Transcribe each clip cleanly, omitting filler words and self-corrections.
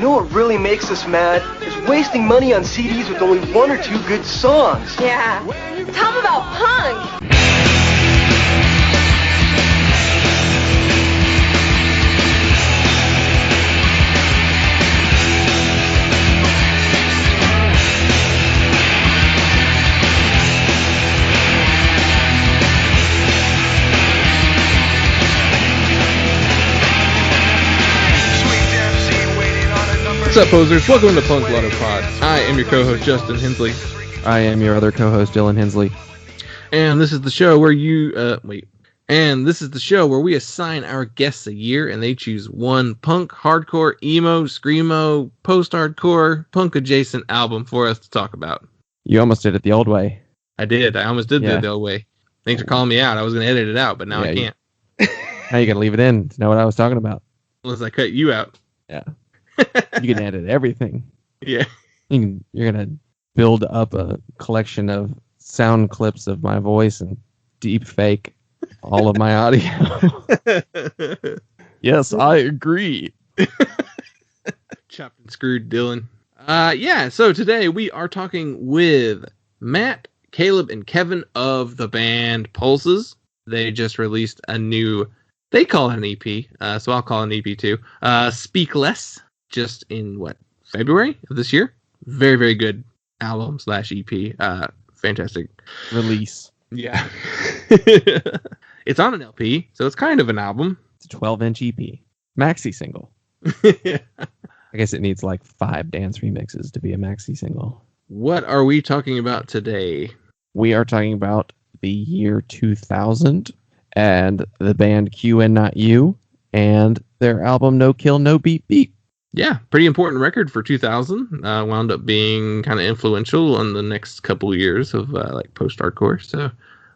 know what really makes us mad? Is wasting money on CDs with only one or two good songs. Yeah. Tell them about punk. What's up, posers? Welcome to Punk Lotto Pod. I am your co-host, Justin Hensley. I am your other co-host, Dylan Hensley. And this is the show where this is the show where we assign our guests a year and they choose one punk, hardcore, emo, screamo, post-hardcore, punk-adjacent album for us to talk about. You almost did it the old way. I did. I almost did Yeah. it the old way. Thanks for calling me out. I was going to edit it out, but now I can't. Now you got to leave it in to know what I was talking about. Unless I cut you out. Yeah. You can edit everything. Yeah. You're going to build up a collection of sound clips of my voice and deep fake all of my audio. Yes, I agree. Chopped and screwed, Dylan. So today we are talking with Matt, Caleb, and Kevin of the band Pulses. They just released they call it an EP, so I'll call it an EP too. Speak Less, just in February of this year. Very, very good album / EP. Fantastic Release. Yeah. It's on an LP, so it's kind of an album. It's a 12-inch EP. Maxi single. Yeah. I guess it needs like 5 dance remixes to be a maxi single. What are we talking about today? We are talking about the year 2000 and the band Q and Not You and their album No Kill, No Beat Beat. Yeah, pretty important record for 2000. Wound up being kind of influential in the next couple of years of post-hardcore. So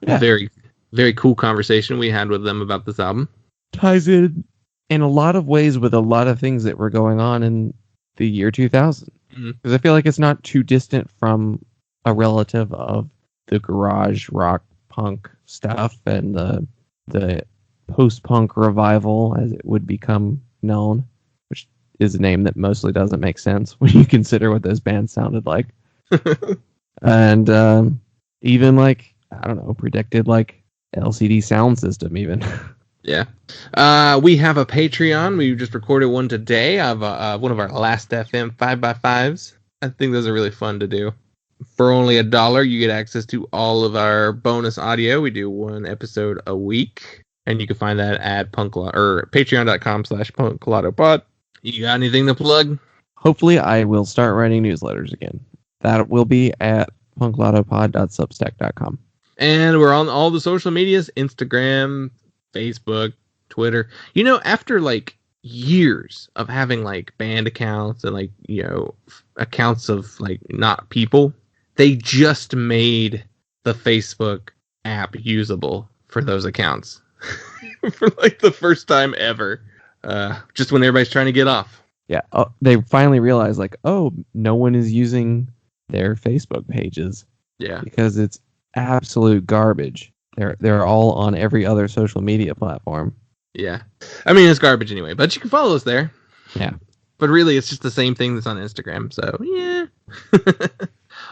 Yeah. Very, very cool conversation we had with them about this album. Ties in a lot of ways with a lot of things that were going on in the year 2000. Because I feel like it's not too distant from a relative of the garage rock punk stuff and the post-punk revival, as it would become known, which is a name that mostly doesn't make sense when you consider what those bands sounded like. And even predicted LCD sound system even. Yeah. We have a Patreon. We just recorded one today of one of our Last FM 5x5s. I think those are really fun to do. For only $1, you get access to all of our bonus audio. We do one episode a week. And you can find that at patreon.com/punklotopod. You got anything to plug? Hopefully I will start writing newsletters again. That will be at punklotopod.substack.com. And we're on all the social medias, Instagram, Facebook, Twitter. After years of having band accounts and accounts of not people, they just made the Facebook app usable for those accounts for the first time ever. Just when everybody's trying to get off. Yeah. They finally realized no one is using their Facebook pages. Yeah. Because it's absolute garbage. They're all on every other social media platform. Yeah. I mean, it's garbage anyway, but you can follow us there. Yeah. But really, it's just the same thing that's on Instagram, so yeah.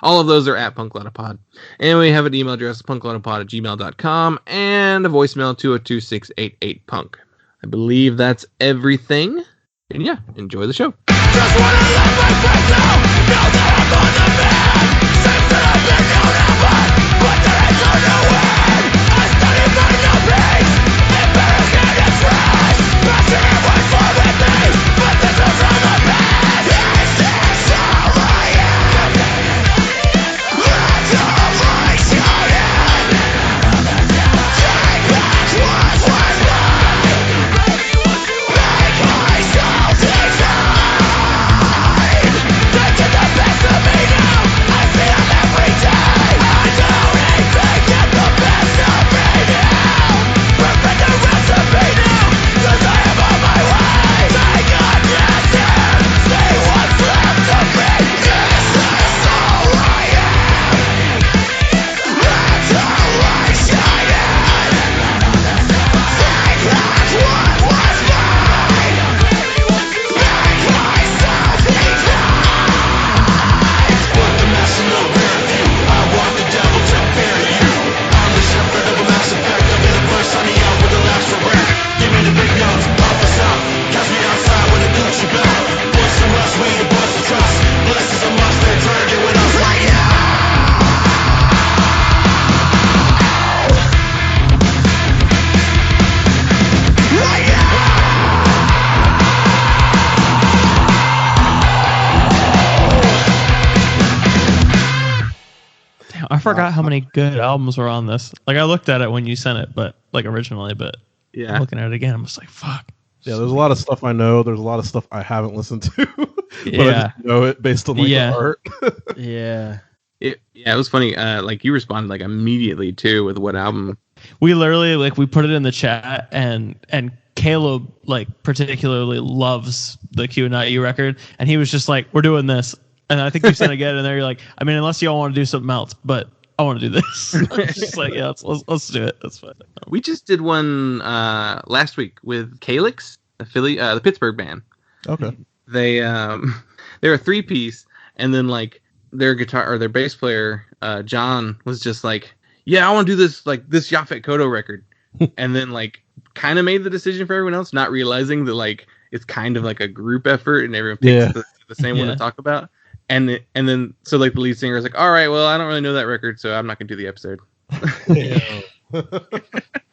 All of those are at punklotopod. And we have an email address, punklotopod@gmail.com, and a voicemail, 202-688-PUNK. I believe that's everything. And yeah, enjoy the show. Just wanna let my friends know that I'm on the bed. Since that I've been known ever, but there is no way. I study for no peace, embarrassment and stress. Passion and words for with me, but this is from the bed. Is this all I am? Let's all race out in. Take back what's worth mine. Make myself decide. Take to the best of me now. I feel every day. I do. I forgot how many good albums were on this. Like I looked at it when you sent it, but like originally, but Yeah. looking at it again, I'm just like, fuck. Yeah, there's a lot of stuff I know. There's a lot of stuff I haven't listened to, but I Yeah. just know it based on like Yeah. the art. Yeah. It was funny. Like you responded like immediately too with what album. We literally like we put it in the chat, and Caleb like particularly loves the Q Not You record, and he was just like, we're doing this. And I think you said again, and there you're like, I mean, unless y'all want to do something else, but I want to do this. It's just like, yeah, let's do it. That's fine. We just did one last week with Calyx, the Pittsburgh band. Okay. They're a 3-piece, and then like their guitar or their bass player John was just like, yeah, I want to do this like this Yaphet Kotto record, and then like kind of made the decision for everyone else, not realizing that like it's kind of like a group effort and everyone picks the same one to talk about. And then so like the lead singer is like, all right, well I don't really know that record, so I'm not gonna do the episode.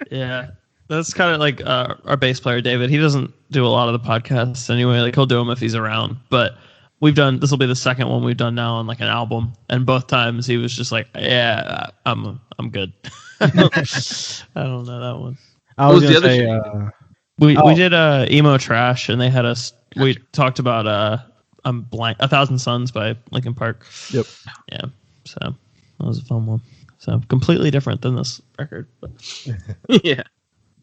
Yeah, that's kind of like our bass player David. He doesn't do a lot of the podcasts anyway. Like he'll do them if he's around. But this will be the second one we've done now on like an album, and both times he was just like, yeah, I'm good. I don't know that one. I was What was gonna the say, other We did emo trash, and they had us. We talked about I'm blank 1,000 Suns by Linkin Park. Yep. Yeah, so that was a fun one. So completely different than this record. But. Yeah.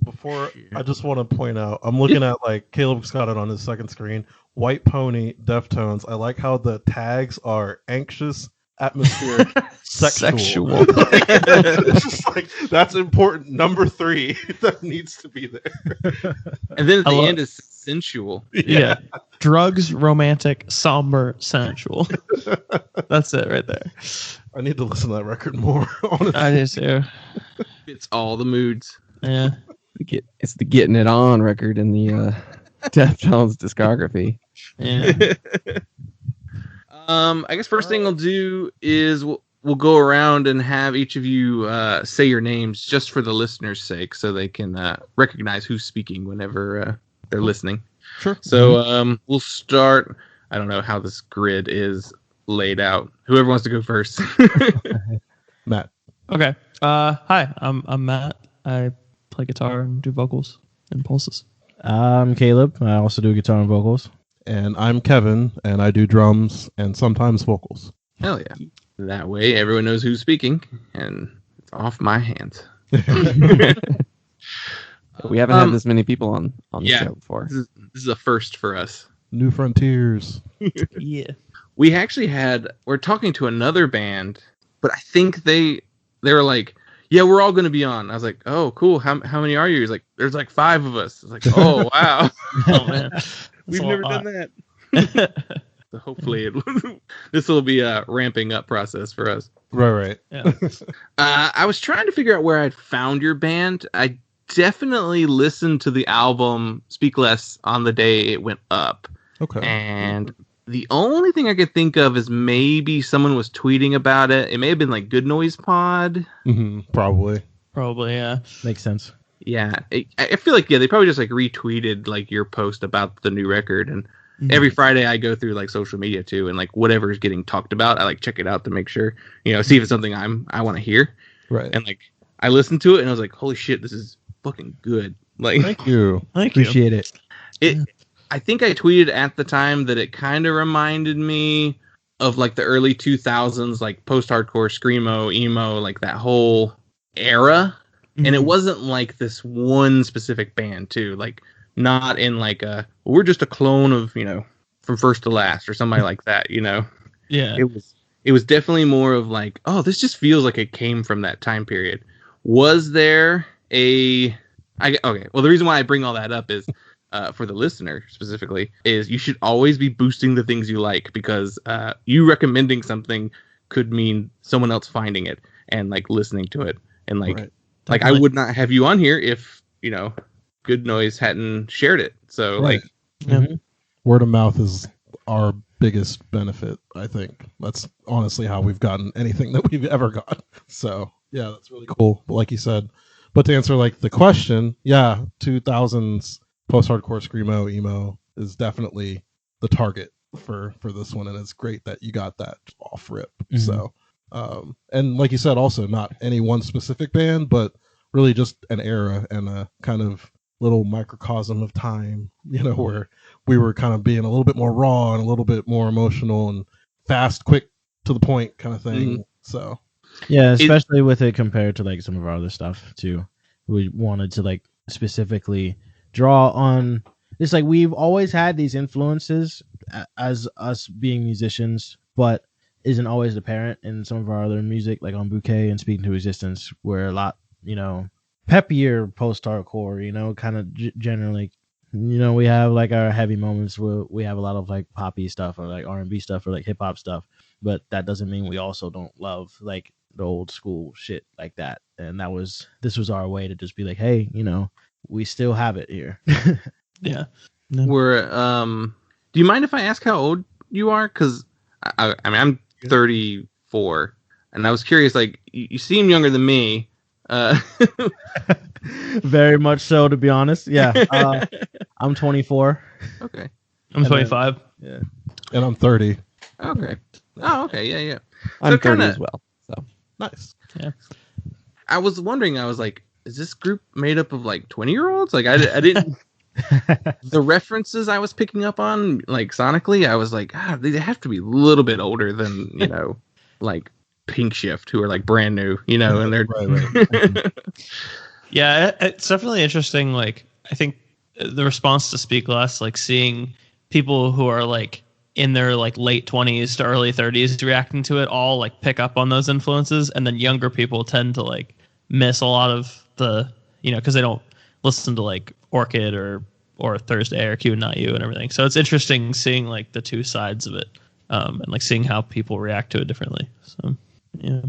Before, I just want to point out, I'm looking at like Caleb's got it on his second screen. White Pony, Deftones. I like how the tags are anxious, atmospheric, sexual. It's just like that's important. Number 3 that needs to be there. And then at the end is sensual. Yeah. Drugs, romantic, somber, sensual. That's it right there. I need to listen to that record more. Honestly. I do too. It's all the moods. Yeah. It's the Getting It On record in the Deftones discography. Yeah. I guess first thing I'll do is we'll go around and have each of you say your names just for the listeners' sake, so they can recognize who's speaking whenever they're listening. Sure. So we'll start. I don't know how this grid is laid out. Whoever wants to go first. Matt. Okay. Hi, I'm Matt. I play guitar and do vocals and pulses. I'm Caleb. I also do guitar and vocals. And I'm Kevin, and I do drums and sometimes vocals. Hell yeah. That way everyone knows who's speaking, and it's off my hands. We haven't had this many people on the show before. This is a first for us. New Frontiers. Yeah. We actually we're talking to another band, but I think they were like, yeah, we're all going to be on. I was like, oh, cool. How many are you? He's like, there's like 5 of us. I was like, oh, wow. Oh man. We've never done that. So hopefully this will be a ramping up process for us. Right. Yeah. I was trying to figure out where I'd found your band. I definitely listened to the album Speak Less on the day it went up. Okay. And the only thing I could think of is maybe someone was tweeting about it. It may have been like Good Noise Pod. Mm-hmm. Probably, yeah. Makes sense. Yeah. I feel like, they probably just like retweeted like your post about the new record. And every Friday I go through like social media too. And like whatever is getting talked about, I like check it out to make sure, see if it's something I want to hear. right. And like I listened to it and I was like, holy shit, this is fucking good. Like, Thank you. Appreciate it. I think I tweeted at the time that it kind of reminded me of like the early 2000s, like post-hardcore, screamo, emo, like that whole era. Mm-hmm. And it wasn't like this one specific band too, like not in like we're just a clone of, From First to Last or somebody like that, Yeah. It was definitely more of like, oh, this just feels like it came from that time period. Was there okay. Well, the reason why I bring all that up is for the listener specifically is you should always be boosting the things you like, because you recommending something could mean someone else finding it and like listening to it. And like, like I would not have you on here if, Good Noise hadn't shared it. So Right. Mm-hmm. Word of mouth is our biggest benefit, I think. That's honestly how we've gotten anything that we've ever got. So yeah, that's really cool. But like you said, but to answer like the question, 2000s post-hardcore screamo emo is definitely the target for this one, and it's great that you got that off rip. So And like you said, also not any one specific band, but really just an era and a kind of little microcosm of time, where we were kind of being a little bit more raw and a little bit more emotional and fast, quick, to the point kind of thing. Mm-hmm. So yeah, especially with it compared to like some of our other stuff too. We wanted to like specifically draw on. It's like we've always had these influences as us being musicians, but isn't always apparent in some of our other music, like on Bouquet and Speaking to Existence, where a lot, peppier post-hardcore, kind of generally, we have like our heavy moments where we have a lot of like poppy stuff or like R&B stuff or like hip hop stuff, but that doesn't mean we also don't love like the old school shit like that. And this was our way to just be like, hey, we still have it here. Yeah. We're do you mind if I ask how old you are? Because I mean I'm 34, and I was curious. Like you seem younger than me. Very much so, to be honest. Yeah, I'm 24. Okay. I'm 25. Yeah, and I'm 30. Okay. Oh, okay. Yeah. I'm 30 kinda, as well. So Nice. Yeah. I was wondering. I was like, is this group made up of like 20-year-olds? Like I didn't. The references I was picking up on, like sonically, I was like, they have to be a little bit older than like Pink Shift, who are like brand new, and they're Right. Yeah, it's definitely interesting. Like, I think the response to Speak Less, like seeing people who are like in their like late 20s to early 30s reacting to it all like pick up on those influences, and then younger people tend to like miss a lot of the, because they don't listen to like Orchid or Thursday or Q Not You and everything. So it's interesting seeing like the two sides of it, and like seeing how people react to it differently. So yeah.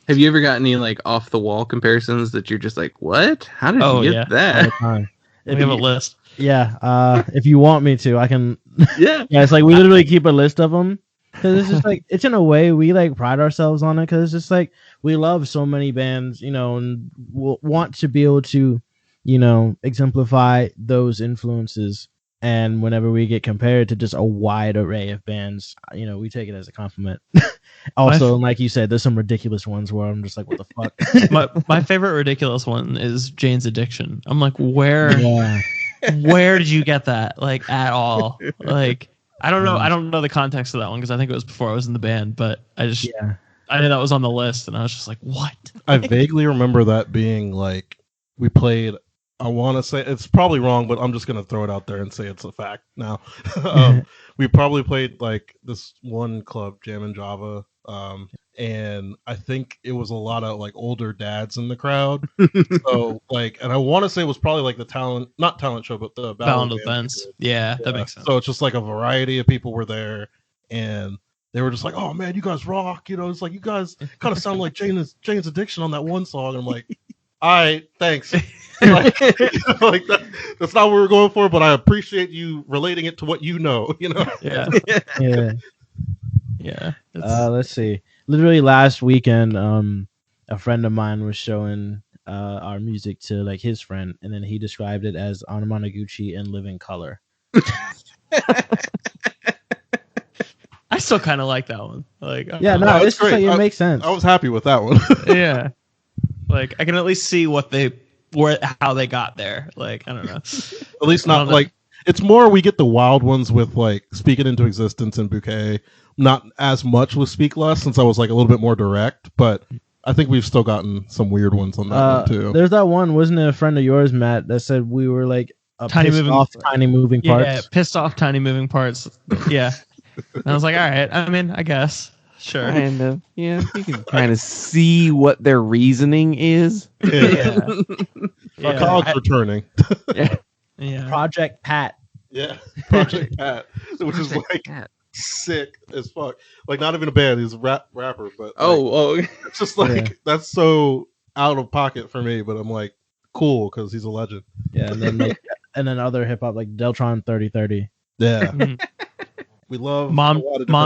Have you ever got any like off the wall comparisons that you're just like, what? How did you get all the that? time. We have a list. Yeah, if you want me to, I can. Yeah. Yeah, it's like we literally keep a list of them because it's just like it's in a way we like pride ourselves on it because it's just like we love so many bands, and we'll want to be able to, exemplify those influences. And whenever we get compared to just a wide array of bands, we take it as a compliment. Also, like you said, there's some ridiculous ones where I'm just like, what the fuck? My favorite ridiculous one is Jane's Addiction. I'm like, where did you get that? Like at all? Like I don't know. I don't know the context of that one because I think it was before I was in the band. But I knew that was on the list, and I was just like, what? I vaguely remember that being like we played. I want to say it's probably wrong, but I'm just gonna throw it out there and say it's a fact now. We probably played like this one club, Jam and Java, and I think it was a lot of like older dads in the crowd. So like, and I want to say it was probably like the not talent show, but the Battle of band Events. Yeah, that makes sense. So it's just like a variety of people were there, and they were just like, "Oh man, you guys rock!" It's like you guys kind of sound like Jane's Addiction on that one song. And I'm like, all right, thanks. Like that's not what we were going for, but I appreciate you relating it to what you know. Yeah. Yeah. Let's see. Literally last weekend, a friend of mine was showing our music to like his friend, and then he described it as Anamanaguchi in living color. I still kind of like that one. Like, yeah, no, it's just like, it makes sense. I was happy with that one. Yeah. Like I can at least see how they got there. Like I don't know. At least not like it's more we get the wild ones with like Speaking Into Existence and Bouquet. Not as much with Speak Less since I was like a little bit more direct, but I think we've still gotten some weird ones on that one too. There's that one, wasn't it a friend of yours, Matt, that said we were like tiny moving parts? Yeah, pissed off tiny moving parts. Yeah. And I was like, all right. I mean, I guess. Sure. Kind of. Yeah, you can kind of see what their reasoning is. Yeah. Our colleague's returning. Yeah. Project Pat. Yeah. Project Pat. Which is like sick as fuck. Like not even a band, he's a rapper, but it's just like that's so out of pocket for me, but I'm like cool because he's a legend. Yeah, and then other hip hop like Deltron 3030. Yeah. We love mom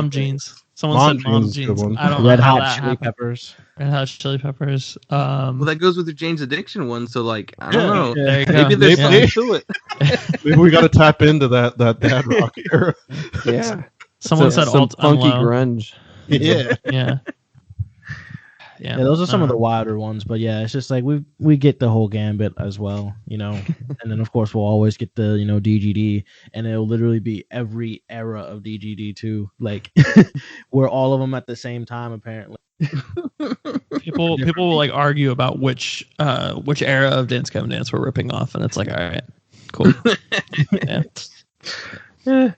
jeans. Someone said mom jeans. I don't know Red how Hot that Chili happened. Peppers. Red Hot Chili Peppers. Well, that goes with the Jane's Addiction one. So like, I don't know. There you go. Maybe there's something to it. Maybe we got to tap into that dad rock era. Yeah. Someone said some alt funky unlow. grunge. Yeah. Yeah. Yeah, those are some of the wilder ones, but yeah, it's just like we get the whole gambit as well, and then of course we'll always get the DGD, and it'll literally be every era of DGD too, like we're all of them at the same time apparently. People will like argue about which era of Dance Gavin Dance we're ripping off, and it's like, all right, cool. Yeah.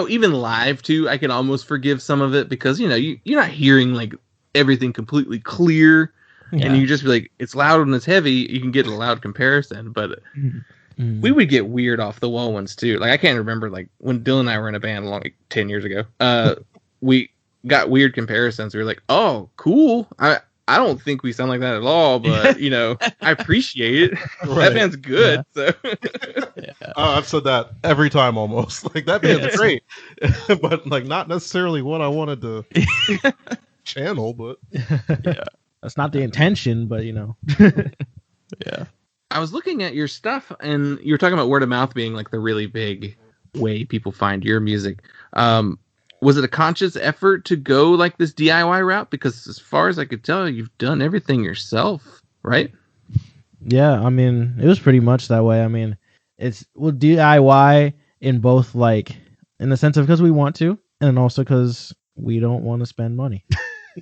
Even live too, I can almost forgive some of it because you're not hearing like everything completely clear, and you just be like, it's loud and it's heavy. You can get a loud comparison, but we would get weird off the wall ones too. Like I can't remember like when Dylan and I were in a band like 10 years ago. We got weird comparisons. We were like, oh, cool. I don't think we sound like that at all, but I appreciate it. Right. That band's good. Yeah. So I've said that every time almost. Like that band's great, but like not necessarily what I wanted to channel. But that's not the intention. But yeah. I was looking at your stuff, and you were talking about word of mouth being like the really big way people find your music. Was it a conscious effort to go like this DIY route? Because as far as I could tell, you've done everything yourself, right? Yeah, I mean, it was pretty much that way. I mean, it's DIY in both like in the sense of because we want to, and also because we don't want to spend money.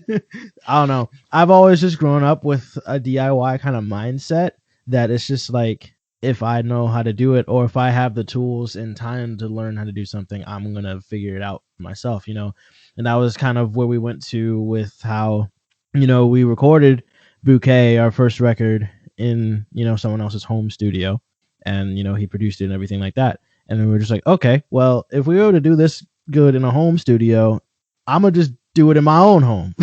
I don't know. I've always just grown up with a DIY kind of mindset that it's just like, if I know how to do it, or if I have the tools and time to learn how to do something, I'm going to figure it out myself, And that was kind of where we went to with how, we recorded Bouquet, our first record, in, someone else's home studio. And, he produced it and everything like that. And then we were just like, okay, well, if we were to do this good in a home studio, I'm going to just do it in my own home.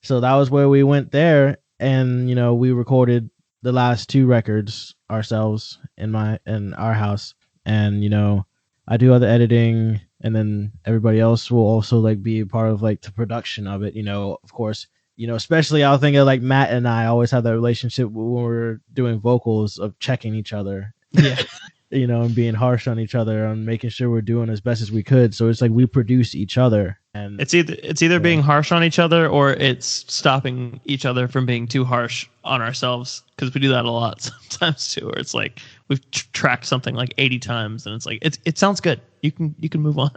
So that was where we went there. And, we recorded the last 2 records ourselves in our house, and I do all the editing, and then everybody else will also like be a part of like the production of it. Of course, especially I'll think of like Matt and I always have that relationship when we're doing vocals of checking each other. Yeah. And being harsh on each other and making sure we're doing as best as we could. So it's like we produce each other, and it's either being harsh on each other or it's stopping each other from being too harsh on ourselves, because we do that a lot sometimes too. Where it's like we've tracked something like 80 times, and it's like it sounds good. You can move on.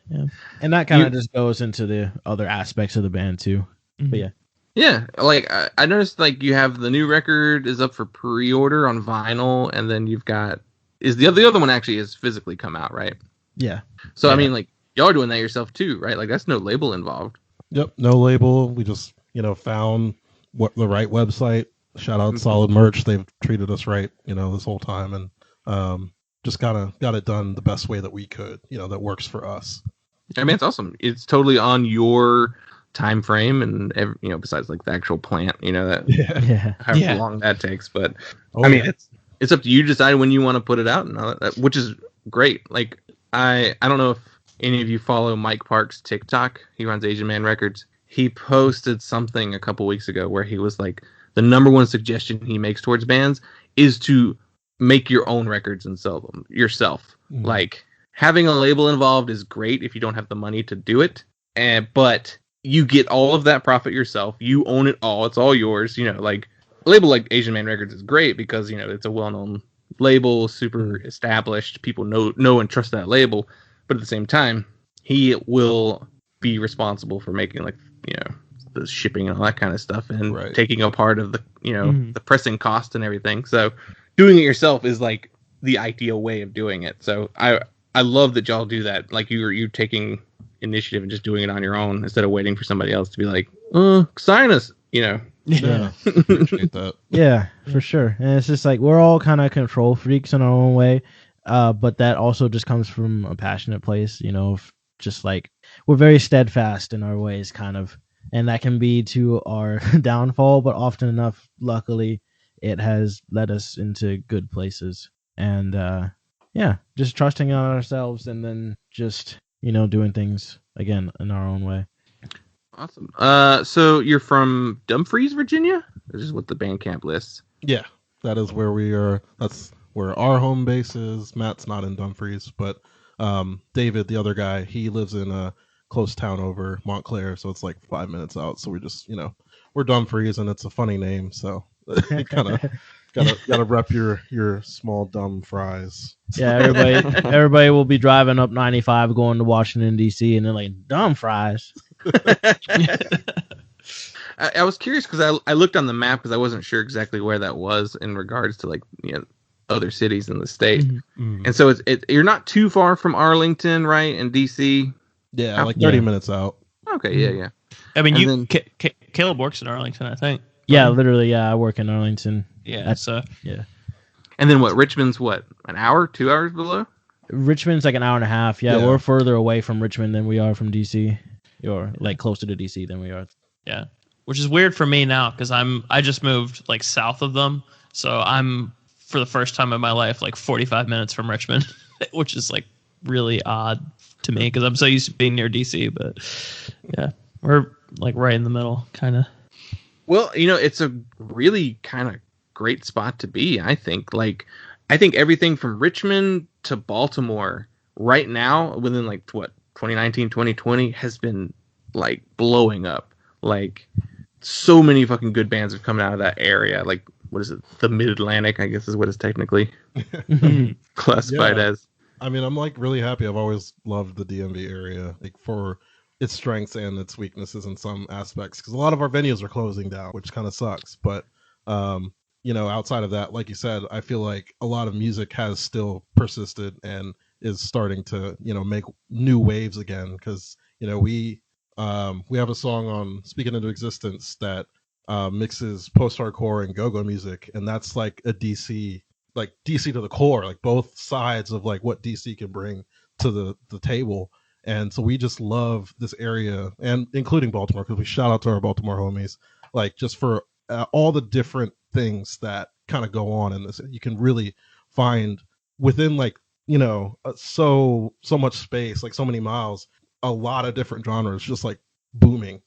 Yeah. And that kind of just goes into the other aspects of the band too. Mm-hmm. But yeah. Yeah, like I noticed, like you have the new record is up for pre-order on vinyl, and then you've got the other one actually is physically come out, right? Yeah. So I mean, like y'all are doing that yourself too, right? Like that's no label involved. Yep, no label. We just found the right website. Shout out Solid Merch. They've treated us right, this whole time, and just kind of got it done the best way that we could, that works for us. I mean, it's awesome. It's totally on your time frame, and besides like the actual plant, that however long that takes. But I mean, it's up to you to decide when you want to put it out, and all that, which is great. Like I don't know if any of you follow Mike Park's TikTok. He runs Asian Man Records. He posted something a couple weeks ago where he was like, the number one suggestion he makes towards bands is to make your own records and sell them yourself. Mm. Like having a label involved is great if you don't have the money to do it, but you get all of that profit yourself. You own it all. It's all yours. Like a label like Asian Man Records is great because, it's a well-known label, super established. People know and trust that label. But at the same time, he will be responsible for making like, the shipping and all that kind of stuff, and taking a part of the, the pressing cost and everything. So doing it yourself is like the ideal way of doing it. So I love that y'all do that. Like you're taking initiative and just doing it on your own instead of waiting for somebody else to be like, sign us, Yeah, appreciate that. Yeah, for sure. And it's just like we're all kind of control freaks in our own way, but that also just comes from a passionate place, just like we're very steadfast in our ways, kind of, and that can be to our downfall, but often enough, luckily, it has led us into good places. And just trusting on ourselves, and then just doing things again in our own way. Awesome. So you're from Dumfries, Virginia? This is what the Bandcamp lists. Yeah, that is where we are. That's where our home base is. Matt's not in Dumfries, but David, the other guy, he lives in close town over Montclair, so it's like 5 minutes out. So we just, we're Dumfries, and it's a funny name, so you kind of gotta rep your small dumb fries. Yeah, everybody will be driving up 95 going to Washington D.C. and they're like, dumb fries. I was curious because I looked on the map because I wasn't sure exactly where that was in regards to other cities in the state. Mm-hmm. And so you're not too far from Arlington, right? And DC. Yeah, like 30 minutes out. Okay, yeah. I mean, Caleb works in Arlington, I think. Yeah, literally. Yeah, I work in Arlington. Yeah, yeah. And then what? Richmond's what? An hour, 2 hours below? Richmond's like an hour and a half. Yeah, we're further away from Richmond than we are from DC, or like closer to DC than we are. Yeah, which is weird for me now because I just moved like south of them, so I'm for the first time in my life like 45 minutes from Richmond, which is like really odd to me because I'm so used to being near DC. But yeah, we're like right in the middle, kind of. Well, it's a really kind of great spot to be, I think. I think everything from Richmond to Baltimore right now within 2019, 2020 has been like blowing up. Like so many fucking good bands have come out of that area. Like, what is it? The Mid-Atlantic, I guess is what it's technically classified as. I mean, I'm like really happy. I've always loved the DMV area, like for its strengths and its weaknesses in some aspects, because a lot of our venues are closing down, which kind of sucks. But outside of that, like you said, I feel like a lot of music has still persisted and is starting to make new waves again, because we have a song on Speaking Into Existence that mixes post-hardcore and go-go music, and that's like a DC to the core, like both sides of like what DC can bring to the table. And so we just love this area, and including Baltimore, because we shout out to our Baltimore homies, like just for all the different things that kind of go on in this. You can really find within so much space, like so many miles, a lot of different genres just like booming,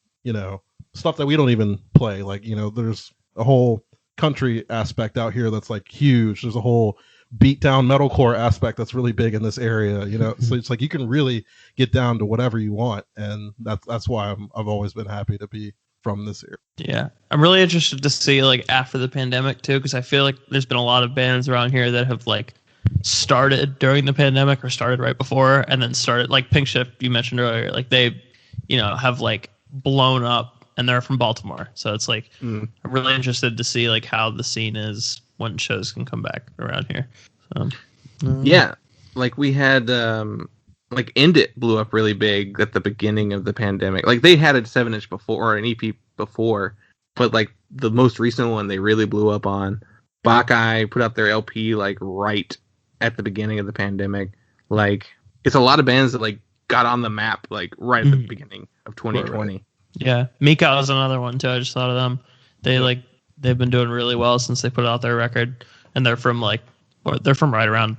stuff that we don't even play. Like, there's a whole country aspect out here that's like huge. There's a whole beat down metalcore aspect that's really big in this area, so it's like you can really get down to whatever you want, and that's why I've always been happy to be from this area. Yeah, I'm really interested to see like after the pandemic too, because I feel like there's been a lot of bands around here that have like started during the pandemic or started right before, and then started like Pink Shift you mentioned earlier, like they have like blown up, and they're from Baltimore, so it's like I'm really interested to see like how the scene is when shows can come back around here. So, yeah, like we had like End It blew up really big at the beginning of the pandemic. Like they had a 7-inch before or an EP before, but like the most recent one they really blew up on. Bacchae put out their LP like right at the beginning of the pandemic. Like it's a lot of bands that like got on the map like right at the beginning of 2020. Right. Yeah, Mika is another one too. I just thought of them. They've been doing really well since they put out their record, and they're from right around.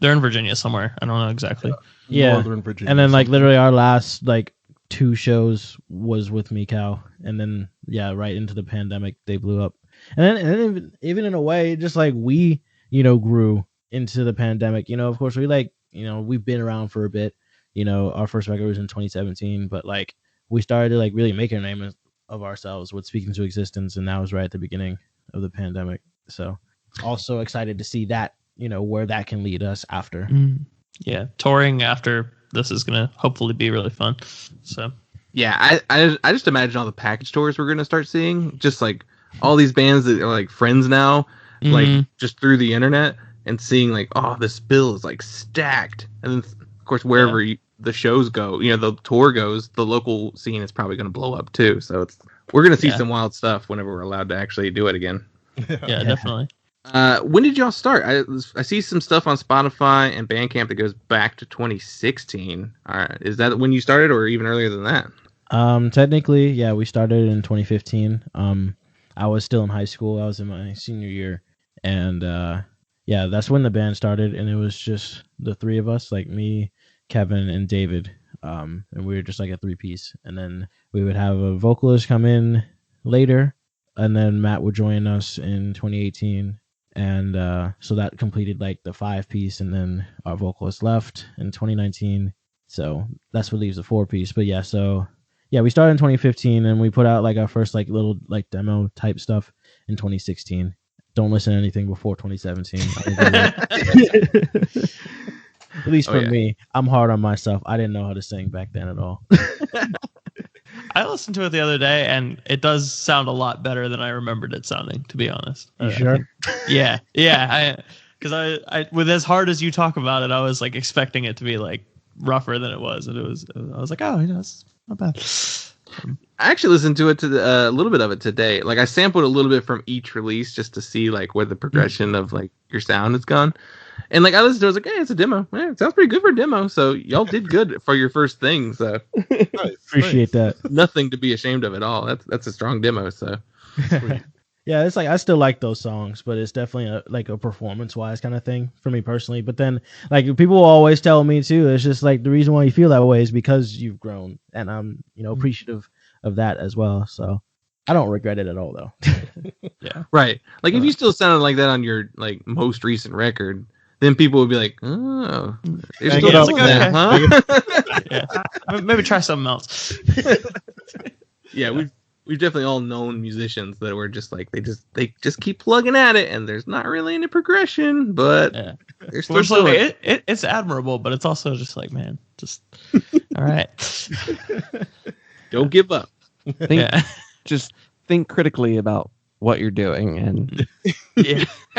They're in Virginia somewhere. I don't know exactly. Yeah, Northern Virginia. And then like literally our last like 2 shows was with Mikau, and then right into the pandemic they blew up. And then even in a way, just like we grew into the pandemic. Of course we we've been around for a bit. Our first record was in 2017, but like we started to like really make a name of ourselves with Speaking to Existence, and that was right at the beginning of the pandemic. So also excited to see that, where that can lead us after. Yeah, touring after this is gonna hopefully be really fun. So yeah, I just imagine all the package tours we're gonna start seeing, just like all these bands that are like friends now, like just through the internet, and seeing like, oh, this bill is like stacked, and then of course wherever the shows go, the tour goes, the local scene is probably going to blow up too. So we're going to see some wild stuff whenever we're allowed to actually do it again. Yeah, definitely. When did y'all start? I see some stuff on Spotify and Bandcamp that goes back to 2016. Is that when you started, or even earlier than that? Technically, yeah, we started in 2015. I was still in high school. I was in my senior year, and that's when the band started, and it was just the 3 of us, like me, Kevin, and David, and we were just like a 3-piece, and then we would have a vocalist come in later, and then Matt would join us in 2018, and so that completed like the 5-piece, and then our vocalist left in 2019, So that's what leaves the 4-piece. But yeah, so yeah, we started in 2015 and we put out like our first like little like demo type stuff in 2016. Don't listen to anything before 2017. At least for me, I'm hard on myself. I didn't know how to sing back then at all. I listened to it the other day, and it does sound a lot better than I remembered it sounding, to be honest. You sure? Yeah. Because I with as hard as you talk about it, I was like expecting it to be like rougher than it was, and I was like, oh, it's not bad. I actually listened to it a little bit of it today. Like I sampled a little bit from each release just to see like where the progression of like your sound has gone. And like I listened to it, I was like, hey, it's a demo. It sounds pretty good for a demo. So y'all did good for your first thing. So appreciate that. Nothing to be ashamed of at all. That's a strong demo. So yeah, it's like I still like those songs, but it's definitely like a performance wise kind of thing for me personally. But then like people will always tell me too, it's just like the reason why you feel that way is because you've grown, and I'm appreciative of that as well. So I don't regret it at all though. Yeah, right. Like if you still sounded like that on your like most recent record, then people would be like, oh, you're still like, okay. Huh? Yeah. Maybe try something else. Yeah, we've definitely all known musicians that were just like they just keep plugging at it, and there's not really any progression, but they're still doing it. It's admirable, but it's also just like, man, just all right. Don't give up. Just think critically about what you're doing and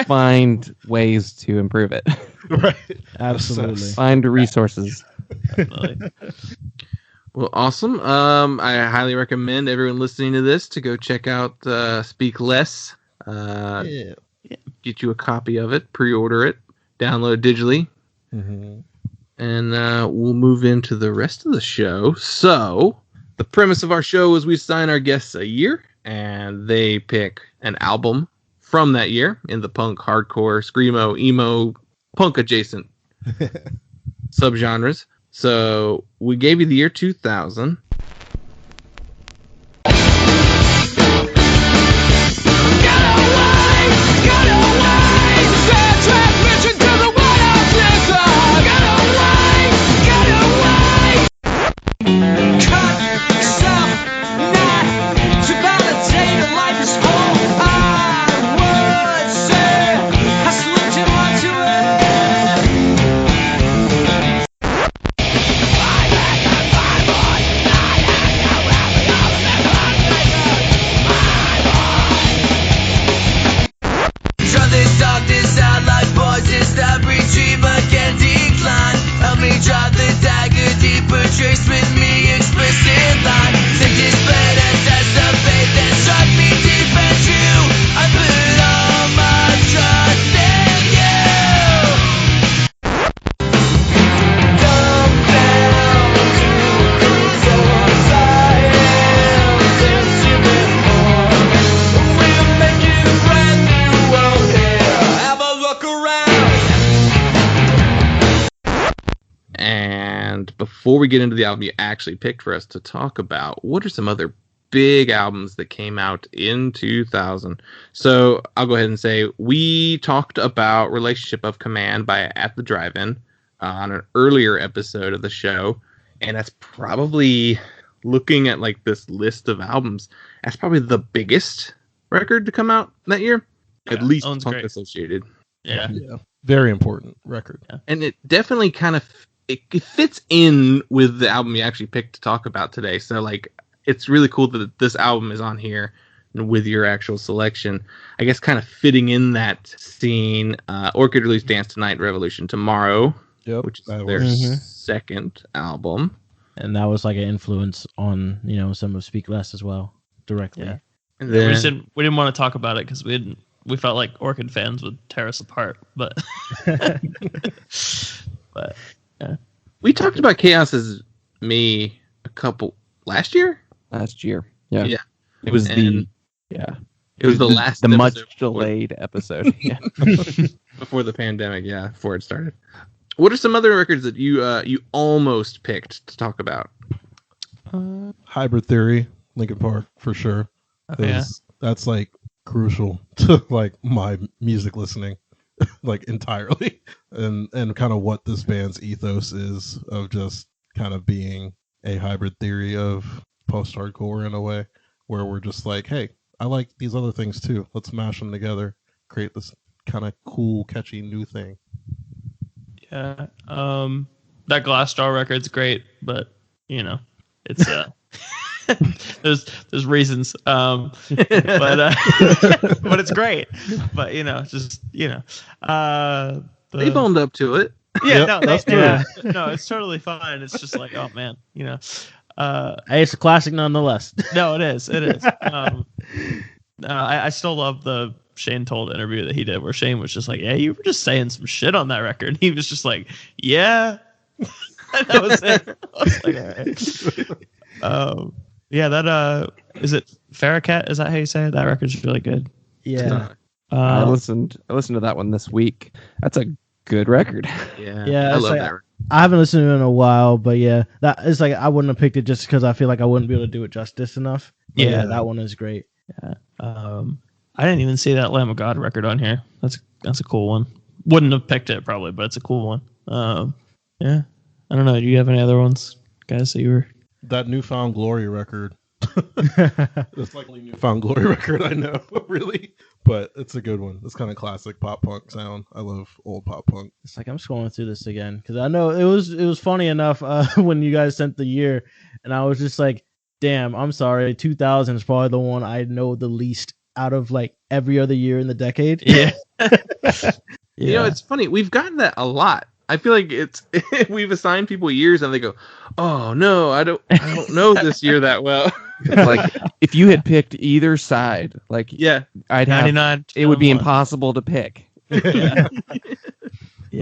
find ways to improve it. Right. Absolutely. Find resources. Definitely. Well, awesome. I highly recommend everyone listening to this to go check out Speak Less. Get you a copy of it, pre-order it, download it digitally, and we'll move into the rest of the show. So, the premise of our show is we assign our guests a year, and they pick an album from that year in the punk, hardcore, screamo, emo, punk adjacent subgenres. So we gave you the year 2000. Before we get into the album you actually picked for us to talk about, what are some other big albums that came out in 2000? So I'll go ahead and say we talked about Relationship of Command by At the Drive-In on an earlier episode of the show, and that's probably, looking at like this list of albums, that's probably the biggest record to come out that year, at least punk associated. Yeah, very important record. And it definitely kind of it fits in with the album you actually picked to talk about today. So like, it's really cool that this album is on here with your actual selection. I guess kind of fitting in that scene. Orchid released Dance Tonight, Revolution Tomorrow, which is their second album. And that was like an influence on, some of Speak Less as well, directly. Yeah. And then, we didn't want to talk about it because we felt like Orchid fans would tear us apart, but but yeah. We talked about Chaos as Me last year. Yeah. It was it was the last, the much delayed episode. Yeah. Before the pandemic. Yeah, before it started. What are some other records that you almost picked to talk about? Hybrid Theory, Linkin Park for sure. That's like crucial to like my music listening, like entirely, and kind of what this band's ethos is of just kind of being a hybrid theory of post-hardcore in a way, where we're just like, hey, I like these other things too. Let's mash them together, create this kind of cool, catchy new thing. Yeah. That Glassjaw record's great, but it's there's reasons. But but it's great. But They boned up to it. Yeah, Yep, no, that's true. no, it's totally fine. It's just like, oh man, Hey, it's a classic nonetheless. no, it is. I still love the Shane Told interview that he did, where Shane was just like, yeah, you were just saying some shit on that record. And he was just like, yeah. And that was it. I was like, all right. Yeah, that is it Faraquet? Is that how you say it? That record's really good. Yeah. I listened to that one this week. That's a good record. Yeah, I it's love like, that record. I haven't listened to it in a while, but yeah, that is like I wouldn't have picked it just because I feel like I wouldn't be able to do it justice enough. But Yeah. that one is great. Yeah. I didn't even see that Lamb of God record on here. That's a cool one. Wouldn't have picked it probably, but it's a cool one. Yeah. I don't know. Do you have any other ones, guys, that you were? That Newfound Glory record. It's like the only Newfound Glory record I know, really. But it's a good one. It's kind of classic pop punk sound. I love old pop punk. It's like I'm scrolling through this again because I know it was funny enough when you guys sent the year, and I was just like, damn, I'm sorry, 2000 is probably the one I know the least out of like every other year in the decade. Yeah. It's funny. We've gotten that a lot. I feel like it's we've assigned people years and they go, "Oh no, I don't know this year that well." Like if you had picked either side, like Yeah, I'd have 99. it would be impossible to pick. Yeah.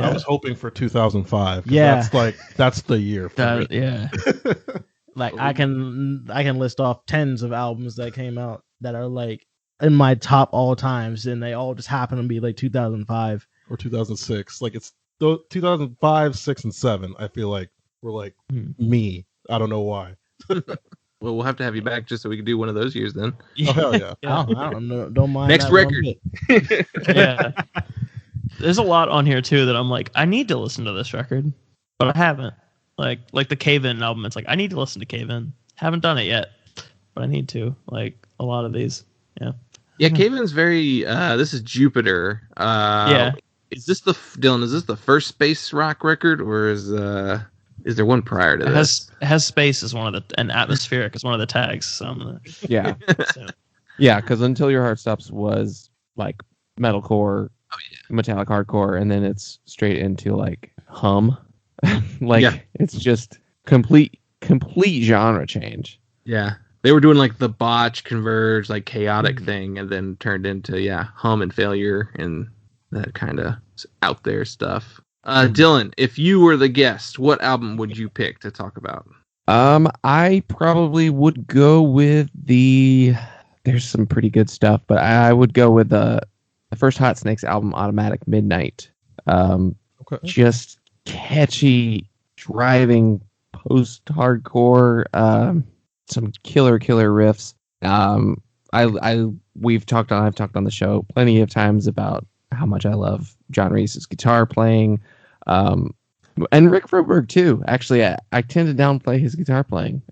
I was hoping for 2005. 'Cause Yeah. that's the year for me. Yeah. Like I can list off tens of albums that came out that are like in my top all times, and they all just happen to be like 2005 Or 2006. Like it's 2005, 6, and 7. I feel like we're like me. I don't know why. well, we'll have to have you back just so we can do one of those years then. Oh hell yeah! Don't mind Next that one record. bit. Yeah. There's a lot on here too that I'm like, I need to listen to this record, but I haven't. Like the Cave In album, it's like I need to listen to Cave In. Haven't done it yet, but I need to. Like a lot of these. Yeah. Yeah, Cave In's very. This is Jupiter. Yeah. Is this Dylan? Is this the first space rock record, or is there one prior to this? It has space as one of the, and atmospheric is one of the tags. So Yeah, so. yeah, because Until Your Heart Stops was like metalcore, metallic hardcore, and then it's straight into like hum. It's just complete genre change. Yeah, they were doing like the botch, converge, like chaotic thing, and then turned into hum and failure and that kind of out there stuff. Dylan, if you were the guest, what album would you pick to talk about? I probably would go with there's some pretty good stuff, but I would go with the first Hot Snakes album, Automatic Midnight. Okay. Just catchy, driving post-hardcore, some killer riffs. I've talked on the show plenty of times about how much I love John Reese's guitar playing, and Rick Froberg too. Actually, I tend to downplay his guitar playing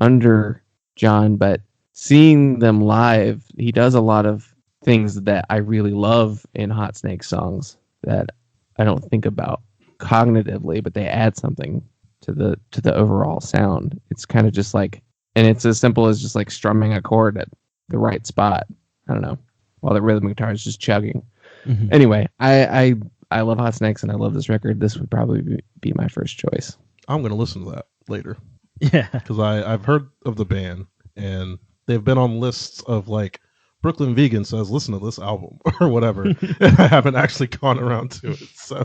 under John, but seeing them live, he does a lot of things that I really love in Hot Snake songs that I don't think about cognitively, but they add something to the overall sound. It's kind of just like, and it's as simple as just like strumming a chord at the right spot. I don't know, while the rhythm guitar is just chugging. Mm-hmm. Anyway, I love Hot Snakes and I love this record. This would probably be my first choice. I'm gonna listen to that later. Yeah, because I've heard of the band and they've been on lists of like Brooklyn Vegan says listen to this album or whatever. And I haven't actually gone around to it. So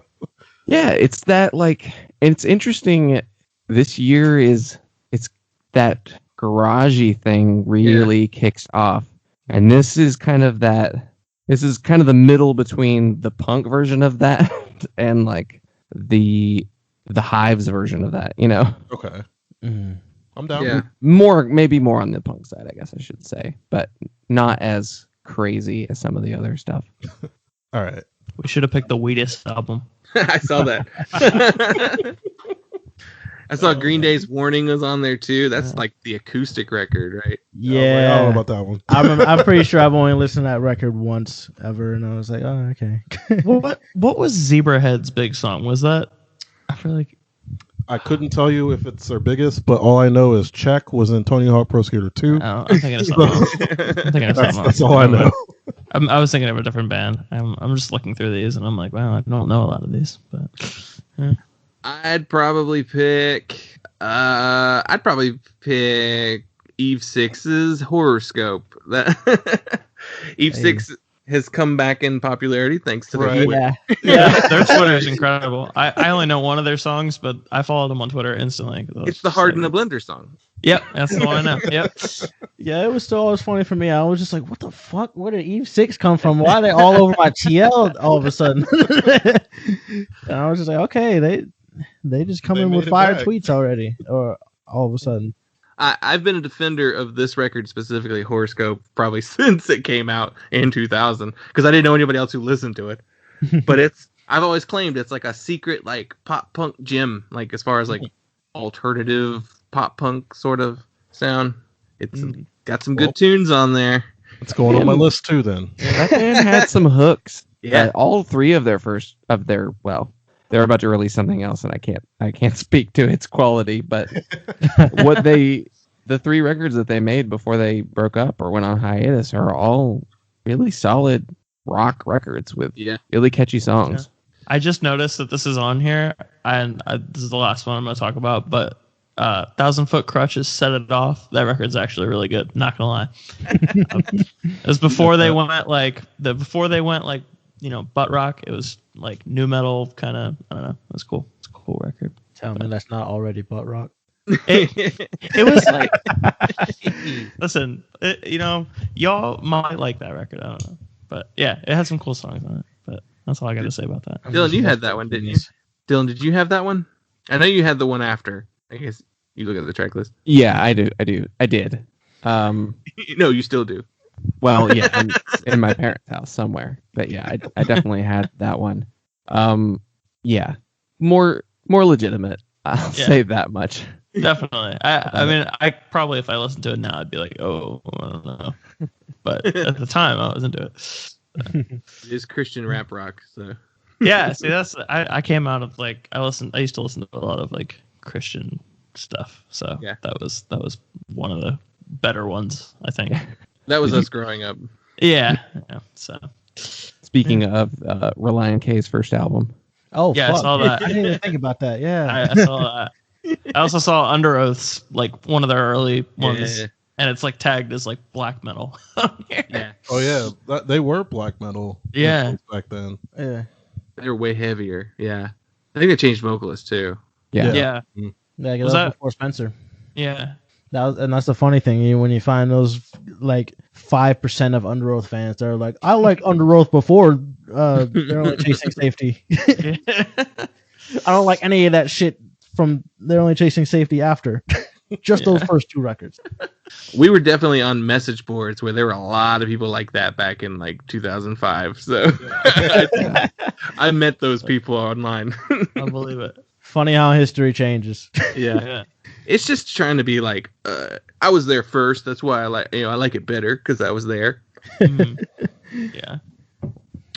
yeah, it's that like it's interesting. This year it's that garagey thing really kicks off, and this is kind of the middle between the punk version of that and like the Hives version of that, Okay. Mm-hmm. I'm down. Yeah. Maybe more on the punk side, I guess I should say, but not as crazy as some of the other stuff. All right. We should have picked the Wheatus album. I saw that. I saw Green Day's Warning was on there too. That's like the acoustic record, right? Yeah, I don't know about that one. I'm pretty sure I've only listened to that record once ever, and I was like, oh, okay. What was Zebrahead's big song? Was that? I feel like I couldn't tell you if it's their biggest, but all I know is Check was in Tony Hawk Pro Skater 2. I'm thinking of something else. That's all I know. I was thinking of a different band. I'm just looking through these, and I'm like, wow, I don't know a lot of these, but. Yeah. I'd probably pick Eve 6's Horoscope. That Eve 6 has come back in popularity thanks to their Twitter. Yeah, their Twitter is incredible. I only know one of their songs, but I followed them on Twitter instantly. It's the Hard in the Blender song. Yep, that's the one I know. Yep. Yeah, it was still always funny for me. I was just like, what the fuck? Where did Eve 6 come from? Why are they all over my TL all of a sudden? And I was just like, okay, they just come in with fire tweets already, or all of a sudden. I've been a defender of this record, specifically Horoscope, probably since it came out in 2000, because I didn't know anybody else who listened to it. But I've always claimed it's like a secret like pop punk gem, like as far as like alternative pop punk sort of sound. It's got some good tunes on there. It's going on my list too then. That band had some hooks. Yeah. All three of they're about to release something else, and I can't speak to its quality, but the three records that they made before they broke up or went on hiatus are all really solid rock records with really catchy songs. Yeah. I just noticed that this is on here, and this is the last one I'm going to talk about, but 1,000 Foot Crutches Set It Off. That record's actually really good, not going to lie. It was before they went like butt rock. It was like new metal kind of, I don't know. It was cool. It's a cool record. Tell me that's not already butt rock. It was like, listen, y'all might like that record. I don't know, but yeah, it has some cool songs on it. But that's all I got to say about that. Dylan, you had that one, didn't you? Dylan, did you have that one? I know you had the one after. I guess you look at the track list. Yeah, I did. No, you still do. Well, yeah, in my parents' house somewhere. But yeah, I definitely had that one. Yeah, more legitimate. I'll say that much. Definitely. I mean, I probably, if I listened to it now, I'd be like, oh, I don't know. But at the time, I was into it. It is Christian rap rock, so. Yeah, see, I came out of like, I used to listen to a lot of like Christian stuff. So yeah, that was one of the better ones, I think. That was us growing up. Yeah. So. Speaking of Relient K's first album. Oh, yeah, fuck. I saw that. I didn't even think about that. Yeah. I saw that. I also saw Under Oath's, like one of their early ones, and it's like tagged as like black metal. Yeah. Oh yeah, they were black metal. Yeah. Back then. Yeah. They were way heavier. Yeah. I think they changed vocalists too. Yeah. Yeah. Yeah, that was before Spencer. Yeah. That's the funny thing. When you find those like 5% of Under Oath fans, they're like, I like Under Oath before they're only chasing safety. I don't like any of that shit from They're Only Chasing Safety after. Just those first two records. We were definitely on message boards where there were a lot of people like that back in like 2005. So I met those people online. I believe it. Funny how history changes. Yeah. It's just trying to be like, I was there first. That's why I like it better because I was there. Yeah.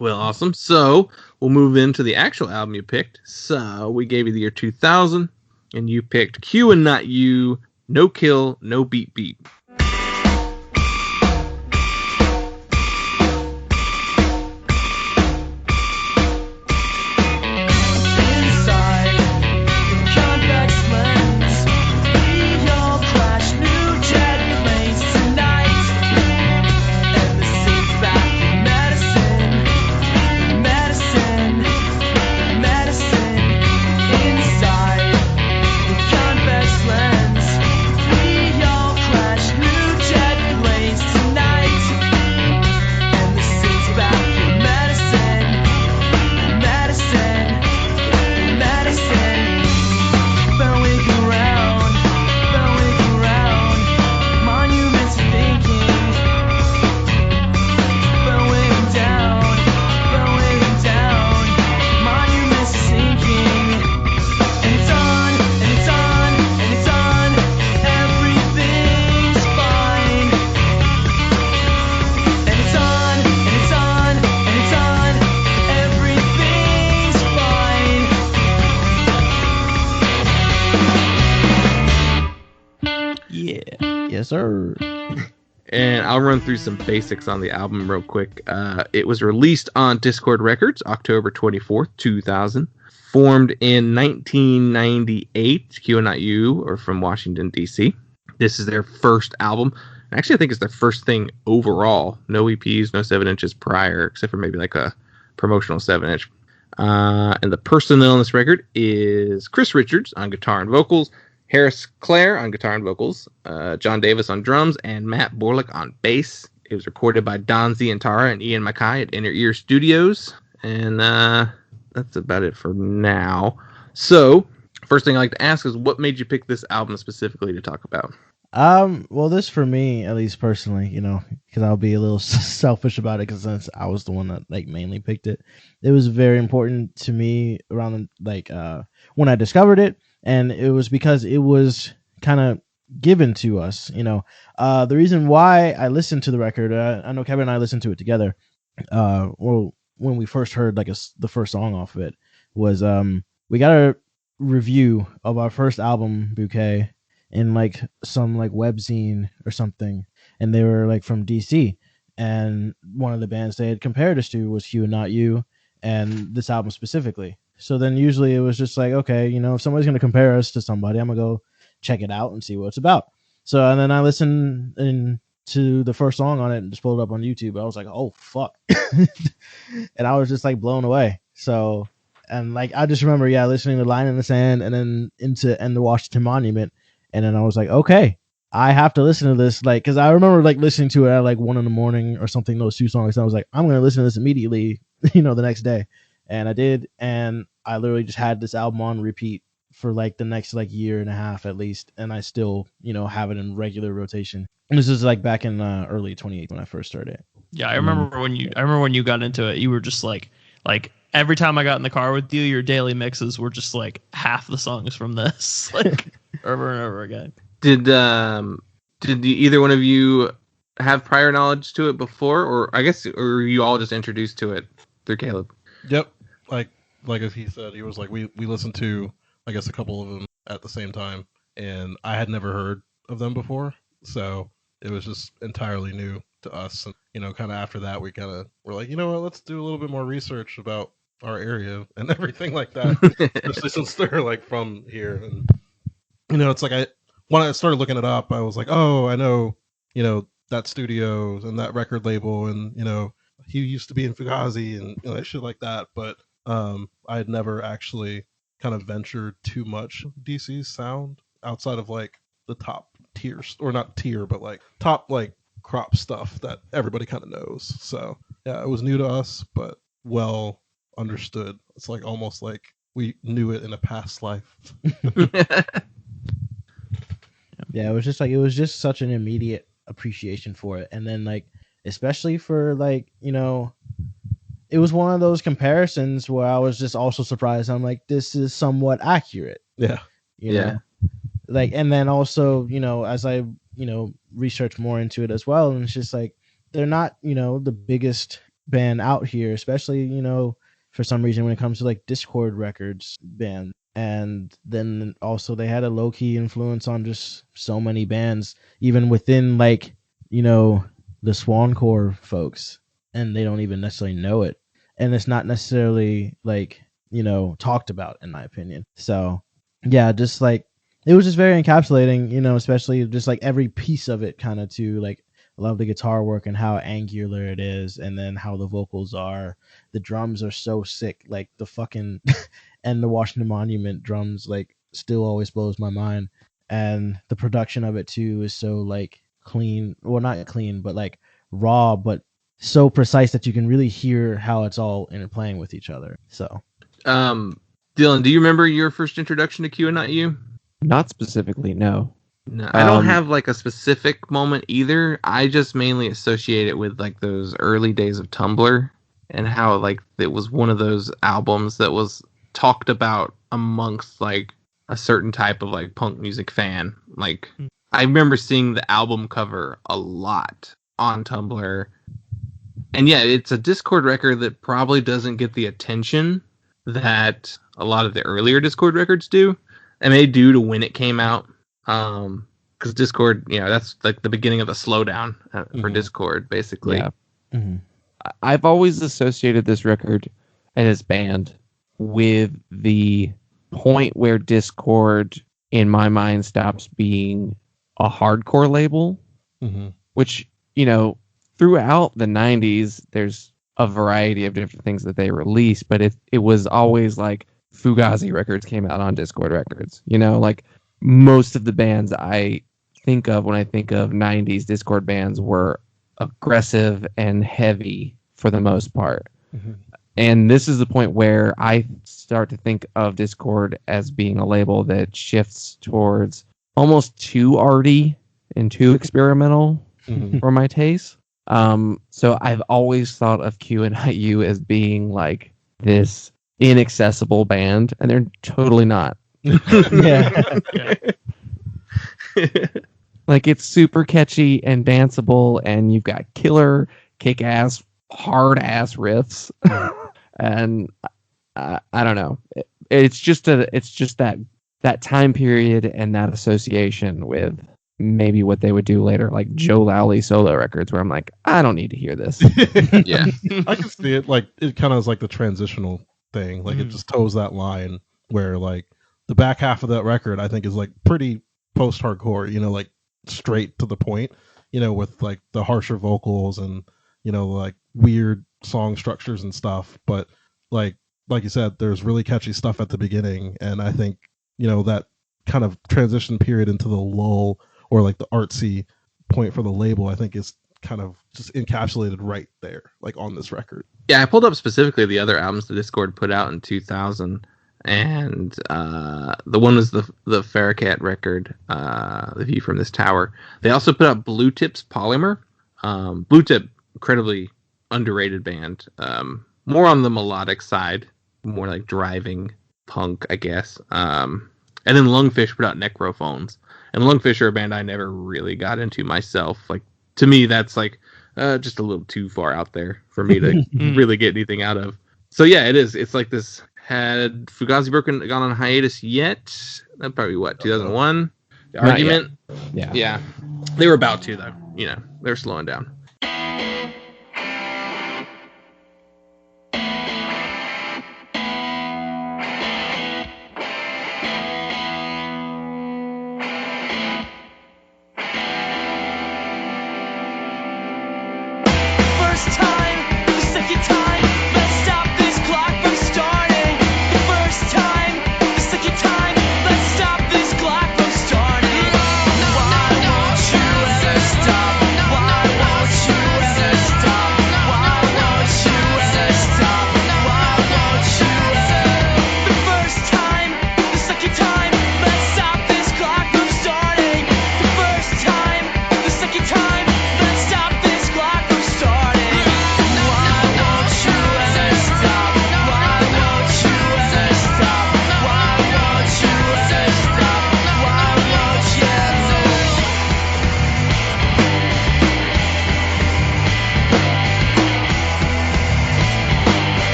Well, awesome. So we'll move into the actual album you picked. So we gave you the year 2000, and you picked Q and Not You, No Kill, No Beat Beat. Crash Yeah. Yes, sir. And I'll run through some basics on the album real quick. It was released on Discord Records, October 24th, 2000. Formed in 1998, Q and Not You are from Washington, D.C. This is their first album. Actually, I think it's their first thing overall. No EPs, no 7-inches prior, except for maybe like a promotional 7-inch. And the personnel on this record is Chris Richards on guitar and vocals, Harris Clare on guitar and vocals, John Davis on drums, and Matt Borlick on bass. It was recorded by Don Z and Tara and Ian Mackay at Inner Ear Studios. And that's about it for now. So, first thing I like to ask is, what made you pick this album specifically to talk about? Well, this for me, at least personally, because I'll be a little selfish about it, because since I was the one that like mainly picked it, it was very important to me around when I discovered it, and it was because it was kind of given to us. The reason why I listened to the record, I know Kevin and I listened to it together. Well, when we first heard the first song off of it was we got a review of our first album, Bouquet, in like some like webzine or something, and they were like from DC, and one of the bands they had compared us to was Q and Not You, and this album specifically. So then usually it was just like, okay, if somebody's going to compare us to somebody, I'm gonna go check it out and see what it's about. So and then I listened to the first song on it and just pulled it up on YouTube. I was like, oh fuck. And I was just like blown away. So, and like I just remember listening to Line in the Sand and then into the Washington Monument, and then I was like, okay, I have to listen to this, like, because I remember like listening to it at like 1 a.m. or something, those two songs, and I was like, I'm gonna listen to this immediately, the next day. And I did, and I literally just had this album on repeat for like the next like year and a half at least, and I still have it in regular rotation. And this is like back in early 2018 when I first started. Yeah, I remember when you got into it, you were just like every time I got in the car with you, your daily mixes were just like half the songs from this, like over and over again. Did either one of you have prior knowledge to it before, or were you all just introduced to it through Caleb? Yep, like as he said, he was like we listened to I guess a couple of them at the same time, and I had never heard of them before, so it was just entirely new to us. And kind of after that, we kind of were like, what, let's do a little bit more research about our area and everything like that, especially since they're like from here. And it's like when I started looking it up, I was like, oh, I know, that studio and that record label, and he used to be in Fugazi and shit like that. But I had never actually kind of ventured too much DC's sound outside of like the top tiers, or not tier, but like top like crop stuff that everybody kind of knows. So yeah, it was new to us, but well understood. It's like almost like we knew it in a past life. Yeah, it was just such an immediate appreciation for it. And then like, especially for like, it was one of those comparisons where I was just also surprised. I'm like, this is somewhat accurate. Yeah. You know? Like, and then also, as I, researched more into it as well, and it's just like, they're not, the biggest band out here, especially, for some reason when it comes to like Discord Records band. And then also they had a low key influence on just so many bands, even within like, the Swancore folks, and they don't even necessarily know it. And it's not necessarily like, talked about, in my opinion. So yeah, just like, it was just very encapsulating, especially just like every piece of it kind of too. Like, I love the guitar work and how angular it is, and then how the vocals are. The drums are so sick. Like the fucking and the Washington Monument drums like still always blows my mind. And the production of it too is so like clean, well not clean, but like raw, but so precise that you can really hear how it's all interplaying with each other. So Dylan, do you remember your first introduction to Q and Not You? Not specifically, no. No, I don't have like a specific moment either. I just mainly associate it with like those early days of Tumblr, and how like it was one of those albums that was talked about amongst like a certain type of like punk music fan. Like I remember seeing the album cover a lot on Tumblr. And yeah, it's a Discord record that probably doesn't get the attention that a lot of the earlier Discord records do. it may do to when it came out. Because Discord, that's like the beginning of the slowdown for Discord, basically. Yeah. Mm-hmm. I've always associated this record and this band with the point where Discord, in my mind, stops being a hardcore label, which, throughout the 90s, there's a variety of different things that they release, but it was always like Fugazi Records came out on Discord Records. Like most of the bands I think of when I think of 90s Discord bands were aggressive and heavy for the most part. And this is the point where I start to think of Discord as being a label that shifts towards almost too arty and too experimental for my taste. So I've always thought of Q and IU as being like this inaccessible band, and they're totally not. Yeah. Like, it's super catchy and danceable, and you've got killer, kick-ass, hard-ass riffs. And I don't know. It's just that time period and that association with maybe what they would do later, like Joe Lowley solo records, where I'm like, I don't need to hear this. Yeah. I can see it. Like, it kind of is like the transitional thing. Like, it just toes that line where, like, the back half of that record, I think, is like pretty post-hardcore, like straight to the point, with like the harsher vocals and, like weird song structures and stuff. But like you said, there's really catchy stuff at the beginning. And I think, that kind of transition period into the lull or like the artsy point for the label, I think is kind of just encapsulated right there, like on this record. Yeah, I pulled up specifically the other albums the Discord put out in 2000, and the one was the Faraquet record, The View from This Tower. They also put out Bluetip's Polymer. Bluetip, incredibly underrated band. More on the melodic side, more like driving punk, I guess. And then Lungfish put out Necrophones. And Lungfish are a band I never really got into myself. Like, to me, that's like just a little too far out there for me to really get anything out of. So yeah, it is. It's like this. Had Fugazi gone on hiatus yet? That probably 2001. The Argument. Yeah. They were about to, though. They're slowing down.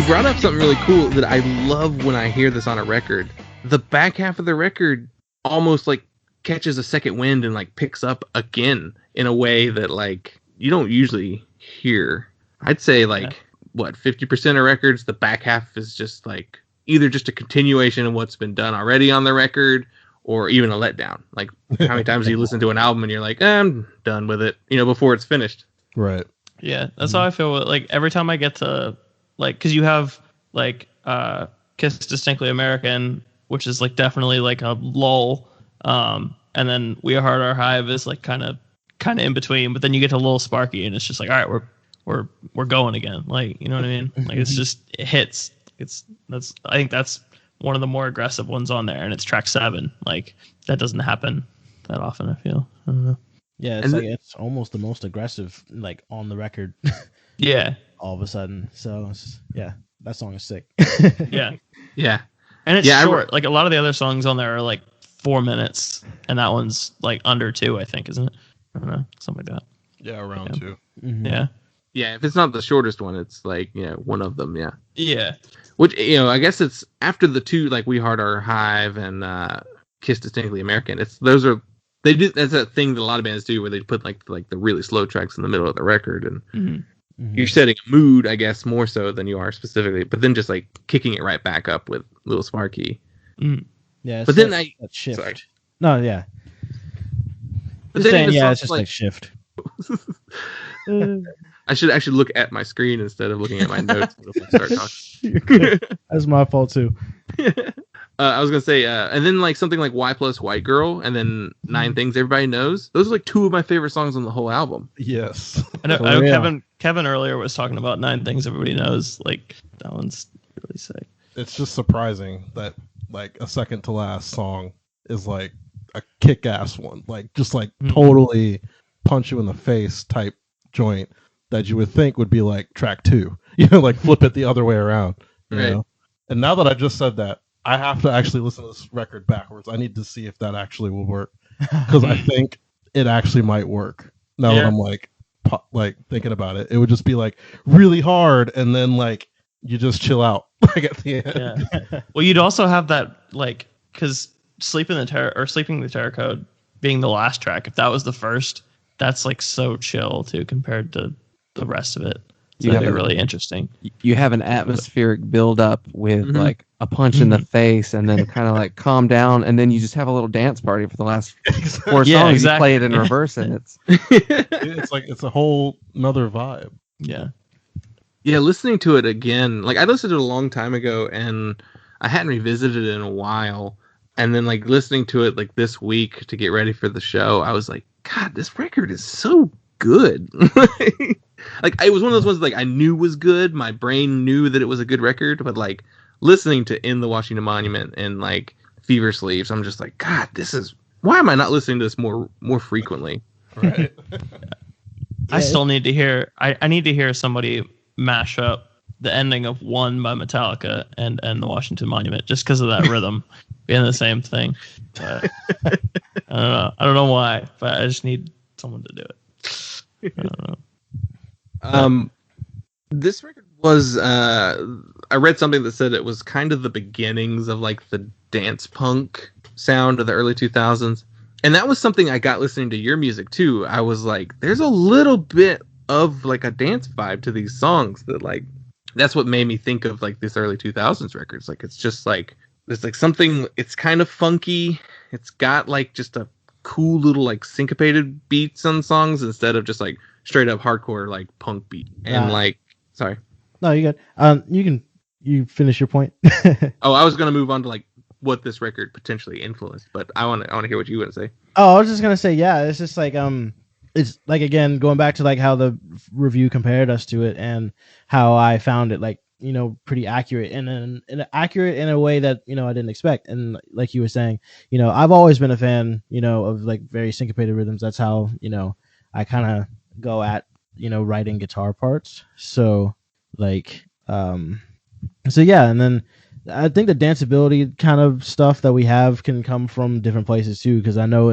Brought up something really cool that I love when I hear this on a record. The back half of the record almost like catches a second wind and like picks up again in a way that like you don't usually hear. I'd say like 50% of records, the back half is just like either just a continuation of what's been done already on the record or even a letdown. Like how many times do you listen to an album and you're like, I'm done with it, before it's finished. Right. Yeah, that's how I feel. Like every time I get to like, because you have like Kiss Distinctly American, which is like definitely like a lull, and then We Are Hard Our Hive is like kind of in between, but then you get to Lil Sparky and it's just like, all right, we're going again, like, you know what I mean? Like it's just, it hits. I think that's one of the more aggressive ones on there, and it's track 7. Like that doesn't happen that often, I feel. I don't know. Yeah, it's like it's almost the most aggressive like on the record. Yeah. All of a sudden. So yeah, that song is sick. Yeah. Yeah. And it's Yeah, short. Like a lot of the other songs on there are like 4 minutes, and that one's like under 2, I think, isn't it? I don't know, something like that. Yeah, around 2. Mhm. Yeah. Yeah, if it's not the shortest one, it's like, one of them, yeah. Yeah. Which, I guess it's after the two, like We Heart Our Hive and Kiss Distinctly American. That's that thing that a lot of bands do where they put like the really slow tracks in the middle of the record, and Mhm. you're setting a mood, I guess, more so than you are specifically, but then just like kicking it right back up with Little Sparky. Yeah, it's But then that shift. sorry. No, yeah. But Just then saying, the yeah, song's it's just like shift. I should actually look at my screen instead of looking at my notes before I start talking. That's my fault too. I was gonna say, and then like something like Y Plus White Girl, and then Nine Things Everybody Knows. Those are like two of my favorite songs on the whole album. Yes. I know, For I know real. Kevin earlier was talking about 9 Things Everybody Knows. Like, that one's really sick. It's just surprising that like a second to last song is like a kick-ass one. Like just like totally punch you in the face type joint that you would think would be like track 2. Like flip it the other way around. You Right. know? And now that I just said that, I have to actually listen to this record backwards. I need to see if that actually will work, because I think it actually might work. Now that I'm like thinking about it, it would just be like really hard, and then like you just chill out like at the end. Yeah. Well, you'd also have that, like, because Sleeping the Terror Code being the last track, if that was the first, that's like so chill too compared to the rest of it. So that'd be really interesting. You have an atmospheric build up with like a punch in the face, and then kind of like calm down, and then you just have a little dance party for the last 4 songs. Yeah, You exactly. play it in reverse, and it's It's like it's a whole another vibe. Yeah. Yeah, listening to it again, like I listened to it a long time ago, and I hadn't revisited it in a while. And then like listening to it like this week to get ready for the show, I was like, God, this record is so good. Like it was one of those ones like I knew was good. My brain knew that it was a good record, but like listening to In the Washington Monument and like Fever Sleeves, I'm just like, God, why am I not listening to this more frequently? Right. I still need to hear. I need to hear somebody mash up the ending of One by Metallica and the Washington Monument, just because of that rhythm being the same thing. But I don't know why, but I just need someone to do it. I don't know. This record was I read something that said it was kind of the beginnings of like the dance punk sound of the early 2000s. And that was something I got listening to your music too. I was like, there's a little bit of like a dance vibe to these songs that like, that's what made me think of like this early 2000s records. Like, it's just like, there's like something, it's kind of funky. It's got like just a cool little like syncopated beats on songs instead of just like straight up hardcore like punk beat. And like, sorry. No, you good. You finish your point. Oh, I was going to move on to like what this record potentially influenced, but I want to hear what you want to say. Oh, I was just gonna say, yeah, it's just like it's like, again, going back to like how the review compared us to it and how I found it like, pretty accurate and accurate in a way that, I didn't expect. And like you were saying, I've always been a fan, of like very syncopated rhythms. That's how, I kind of go at, writing guitar parts. So like, so yeah. And then I think the danceability kind of stuff that we have can come from different places too. Cause I know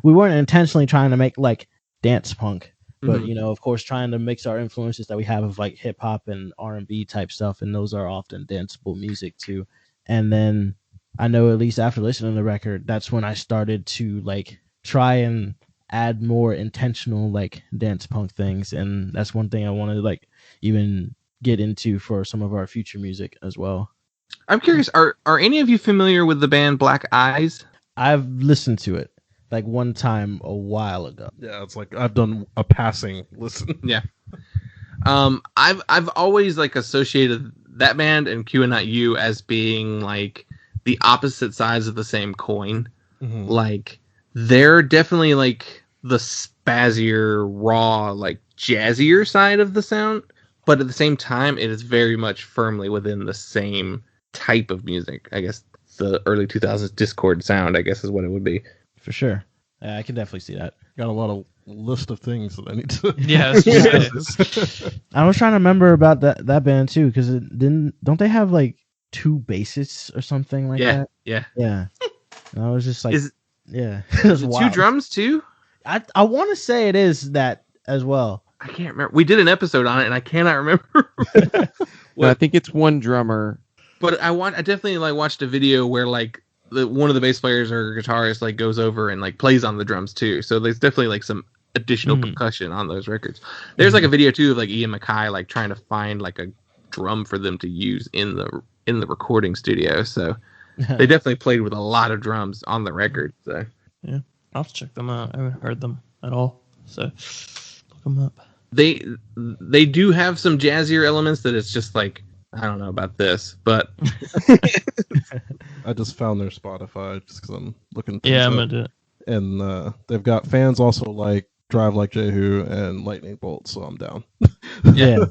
we weren't intentionally trying to make like dance punk, but of course trying to mix our influences that we have of like hip hop and R&B type stuff, and those are often danceable music too. And then I know, at least after listening to the record, that's when I started to like try and add more intentional like dance punk things, and that's one thing I want to like even get into for some of our future music as well. I'm curious, are any of you familiar with the band Black Eyes? I've listened to it like one time a while ago. Yeah, it's like I've done a passing listen. Yeah. I've always like associated that band and Q and Not You as being like the opposite sides of the same coin. Mm-hmm. Like they're definitely like the spazzier, raw, like jazzier side of the sound, but at the same time it is very much firmly within the same type of music. I guess the early 2000s Discord sound, I guess, is what it would be. For sure. I can definitely see that. Got a lot of list of things that I need to. Yeah. I was trying to remember about that band too, because don't they have like 2 bassists or something like that. Yeah. And I was just like, yeah, it Is was it 2 wild. drums too? I want to say it is that as well. I can't remember. We did an episode on it, and I cannot remember. No, I think it's 1 drummer. But I definitely like watched a video where like one of the bass players or guitarist like goes over and like plays on the drums too. So there's definitely like some additional percussion on those records. There's like a video too of like Ian MacKaye like trying to find like a drum for them to use in the recording studio. So they definitely played with a lot of drums on the record. So Yeah, I'll have to check them out. I haven't heard them at all, so look them up. they do have some jazzier elements that it's just like, I don't know about this, but I just found their Spotify just because I'm looking. Yeah, I'm up. gonna do it. And they've got fans also like Drive Like Jehu and Lightning Bolt, so I'm down. Yeah.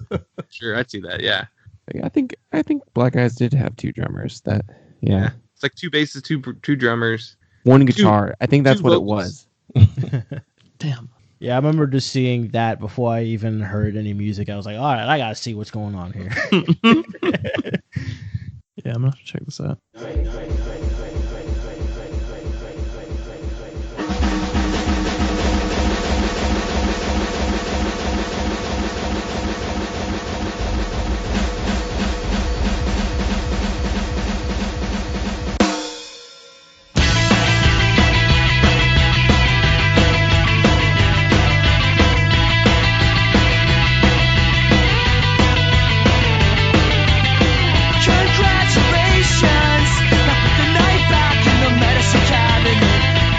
sure, I'd see that. Yeah. I think Black Eyes did have 2 drummers. Yeah. It's like 2 basses, two drummers. 1 guitar. I think that's 2 what vocals. it was. Damn. Yeah, I remember just seeing that before I even heard any music. I was like, all right, I got to see what's going on here. Yeah, I'm gonna have to check this out. Congratulations, now put the knife back in the medicine cabinet.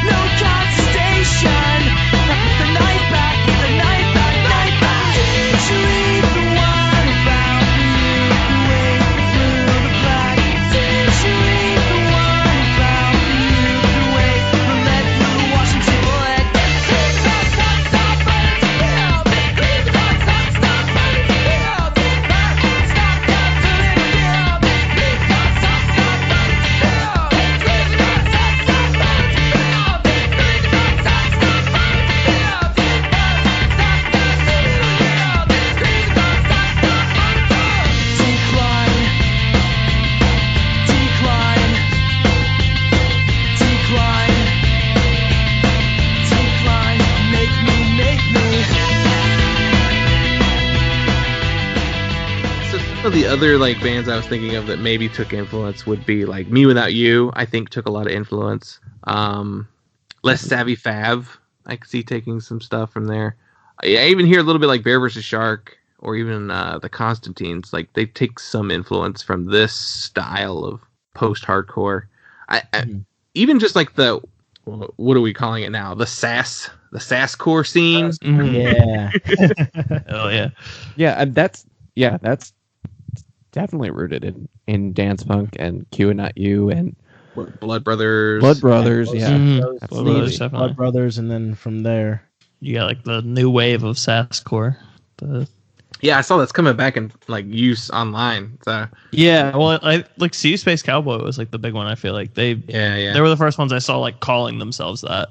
No contestation, now put the knife back, put the knife back, knife back. Did you leave the one who found you way through the black? Did you leave the one who found you way the lead through Washington bullet? Please don't stop burning to hell. Please don't stop burning to hell. Please stop doing it. So some of the other like bands I was thinking of that maybe took influence would be like Me Without You. I think took a lot of influence. Less Savvy Fab, I could see taking some stuff from there. I even hear a little bit like Bear vs. Shark or even the Constantines. Like they take some influence from this style of post-hardcore. Even just like what are we calling it now? The sasscore scene. Yeah. Oh yeah. Yeah, that's definitely rooted in dance punk and Q and Not You and Blood Brothers. Blood Brothers. Yeah, Blood absolutely. Brothers, definitely. Blood Brothers, and then from there. You got like the new wave of sasscore. Yeah, I saw that's coming back in like use online. So Yeah, well, I like See Space Cowboy was like the big one. I feel like they were the first ones I saw like calling themselves that.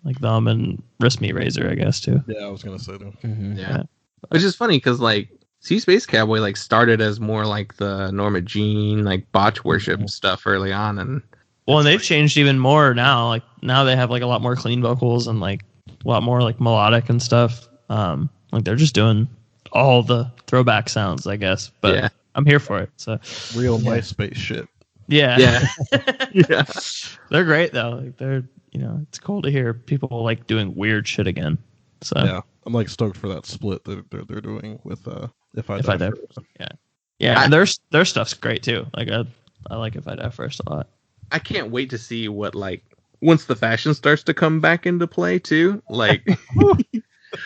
Like them and Wrist Meat Razor, I guess too. Yeah, I was gonna say that. Yeah. Which is funny because like See Space Cowboy like started as more like the Norma Jean like botch worship stuff early on, and they've changed even more now. Like now they have like a lot more clean vocals and like a lot more like melodic and stuff. Like they're just doing all the throwback sounds, I guess. But Yeah. I'm here for it. So Real MySpace shit. yeah, yeah. they're great though. Like they're it's cool to hear people like doing weird shit again. So Yeah, I'm like stoked for that split that they're doing with If I Die First. Yeah, and their stuff's great too. Like I like If I Die First a lot. I can't wait to see what like once the fashion starts to come back into play too. Like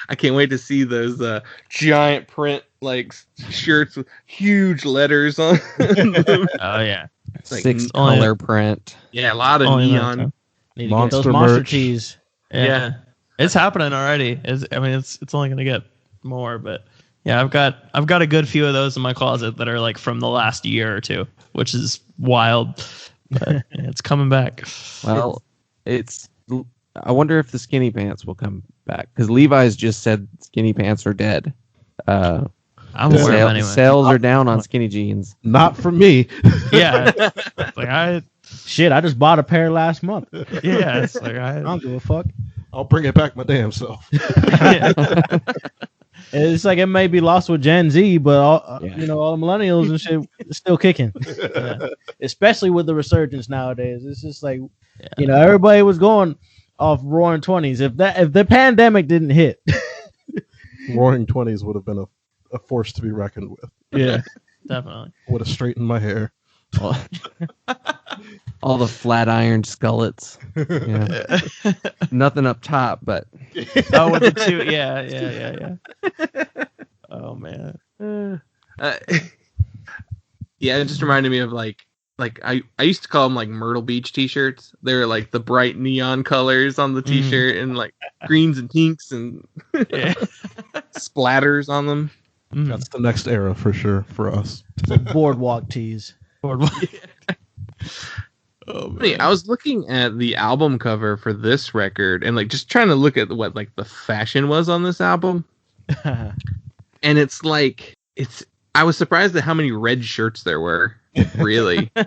I can't wait to see those giant print like shirts with huge letters on them. Oh yeah, Like, 6 color print. Yeah, a lot of Only neon. Need to get those monster tees. Yeah. It's happening already. It's only gonna get more, but yeah, I've got a good few of those in my closet that are like from the last year or two, which is wild. But it's coming back. Well, I wonder if the skinny pants will come back because Levi's just said skinny pants are dead. I I'm aware of anyway. Sales are down on skinny jeans. Not for me. Yeah. Like I just bought a pair last month. yeah, it's like I don't give a fuck. I'll bring it back my damn self. It's like it may be lost with Gen Z, but all all the millennials and shit is still kicking. Especially with the resurgence nowadays. It's just like everybody was going off Roaring 20s. If the pandemic didn't hit, Roaring 20s would have been a force to be reckoned with. Yeah, definitely. Would have straightened my hair. All the flat iron skullets. Yeah. Nothing up top, but with the two, yeah. Oh man. Yeah, it just reminded me of like I used to call them like Myrtle Beach t-shirts. They were like the bright neon colors on the t-shirt and like greens and pinks and splatters on them. That's the next era for sure for us. boardwalk tees. Oh, man. I was looking at the album cover for this record and like just trying to look at what like the fashion was on this album. And it's like I was surprised at how many red shirts there were. Really. Oh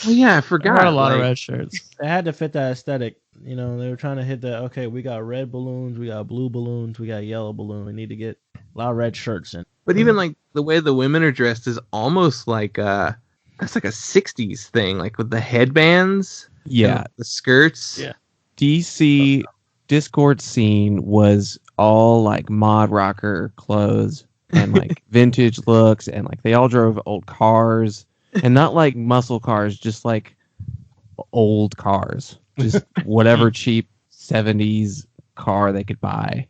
yeah, I forgot. A lot of red shirts. They had to fit that aesthetic. They were trying to hit that. Okay, we got red balloons, we got blue balloons, we got yellow balloons. We need to get a lot of red shirts in. But even like the way the women are dressed is almost like that's like a 60s thing, like with the headbands. Yeah. The skirts. Yeah. DC Discord scene was all like mod rocker clothes and like vintage looks, and like they all drove old cars, and not like muscle cars, just like old cars, just whatever cheap 70s car they could buy.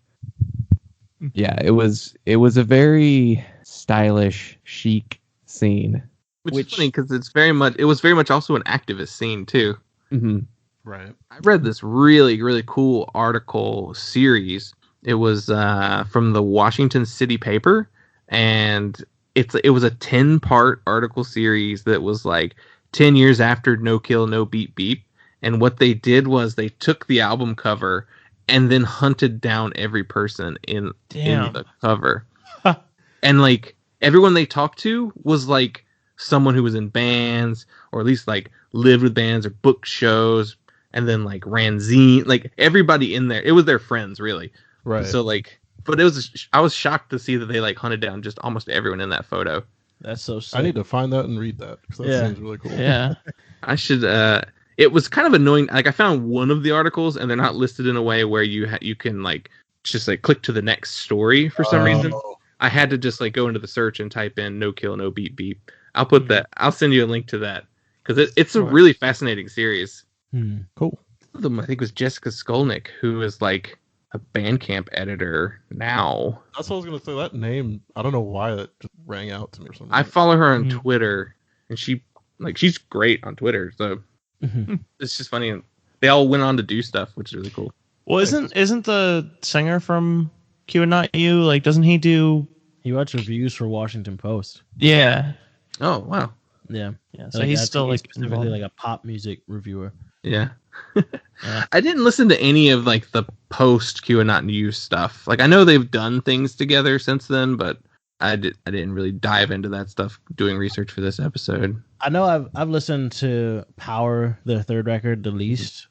Yeah, it was a very stylish, chic scene. Which is funny because it was very much also an activist scene too. Mm-hmm. Right. I read this really, really cool article series. It was from the Washington City paper, and it was a 10-part article series that was like 10 years after No Kill, No Beep Beep. And what they did was they took the album cover and then hunted down every person in the cover. And like everyone they talked to was like someone who was in bands, or at least like lived with bands or booked shows, and then like ran zine, like everybody in there. It was their friends, really. Right. So like, but I was shocked to see that they like hunted down just almost everyone in that photo. That's so sick. I need to find that and read that, because that seems really cool. Yeah. I should. It was kind of annoying. Like I found one of the articles, and they're not listed in a way where you can like just like click to the next story for some reason. I had to just like go into the search and type in No Kill, No Beep Beep. I'll put that. I'll send you a link to that, because it's a really fascinating series. Cool. One of them I think was Jessica Skolnick, who is like a Bandcamp editor now. That's what I was gonna say. That name, I don't know why that just rang out to me or something. I follow her on Twitter, and she's great on Twitter. So it's just funny, and they all went on to do stuff, which is really cool. Well, isn't the singer from Q Not You, like, doesn't he do? He writes reviews for Washington Post. Yeah. Oh wow. Yeah. So he's still like specifically like a pop music reviewer. Yeah. I didn't listen to any of like the post QAnon news stuff. Like I know they've done things together since then, but I didn't really dive into that stuff doing research for this episode. I know I've listened to Power, their third record, the least.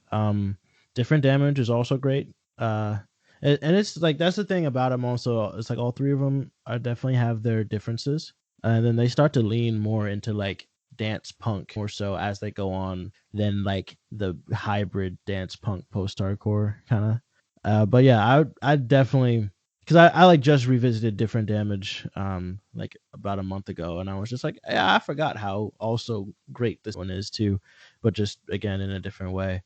Different Damage is also great. And it's like that's the thing about them also. It's like all three of them definitely have their differences, and then they start to lean more into like dance punk more so as they go on than like the hybrid dance punk post hardcore kind of. But yeah, I definitely, because I like just revisited Different Damage like about a month ago, and I was just like, yeah, I forgot how also great this one is too, but just again in a different way.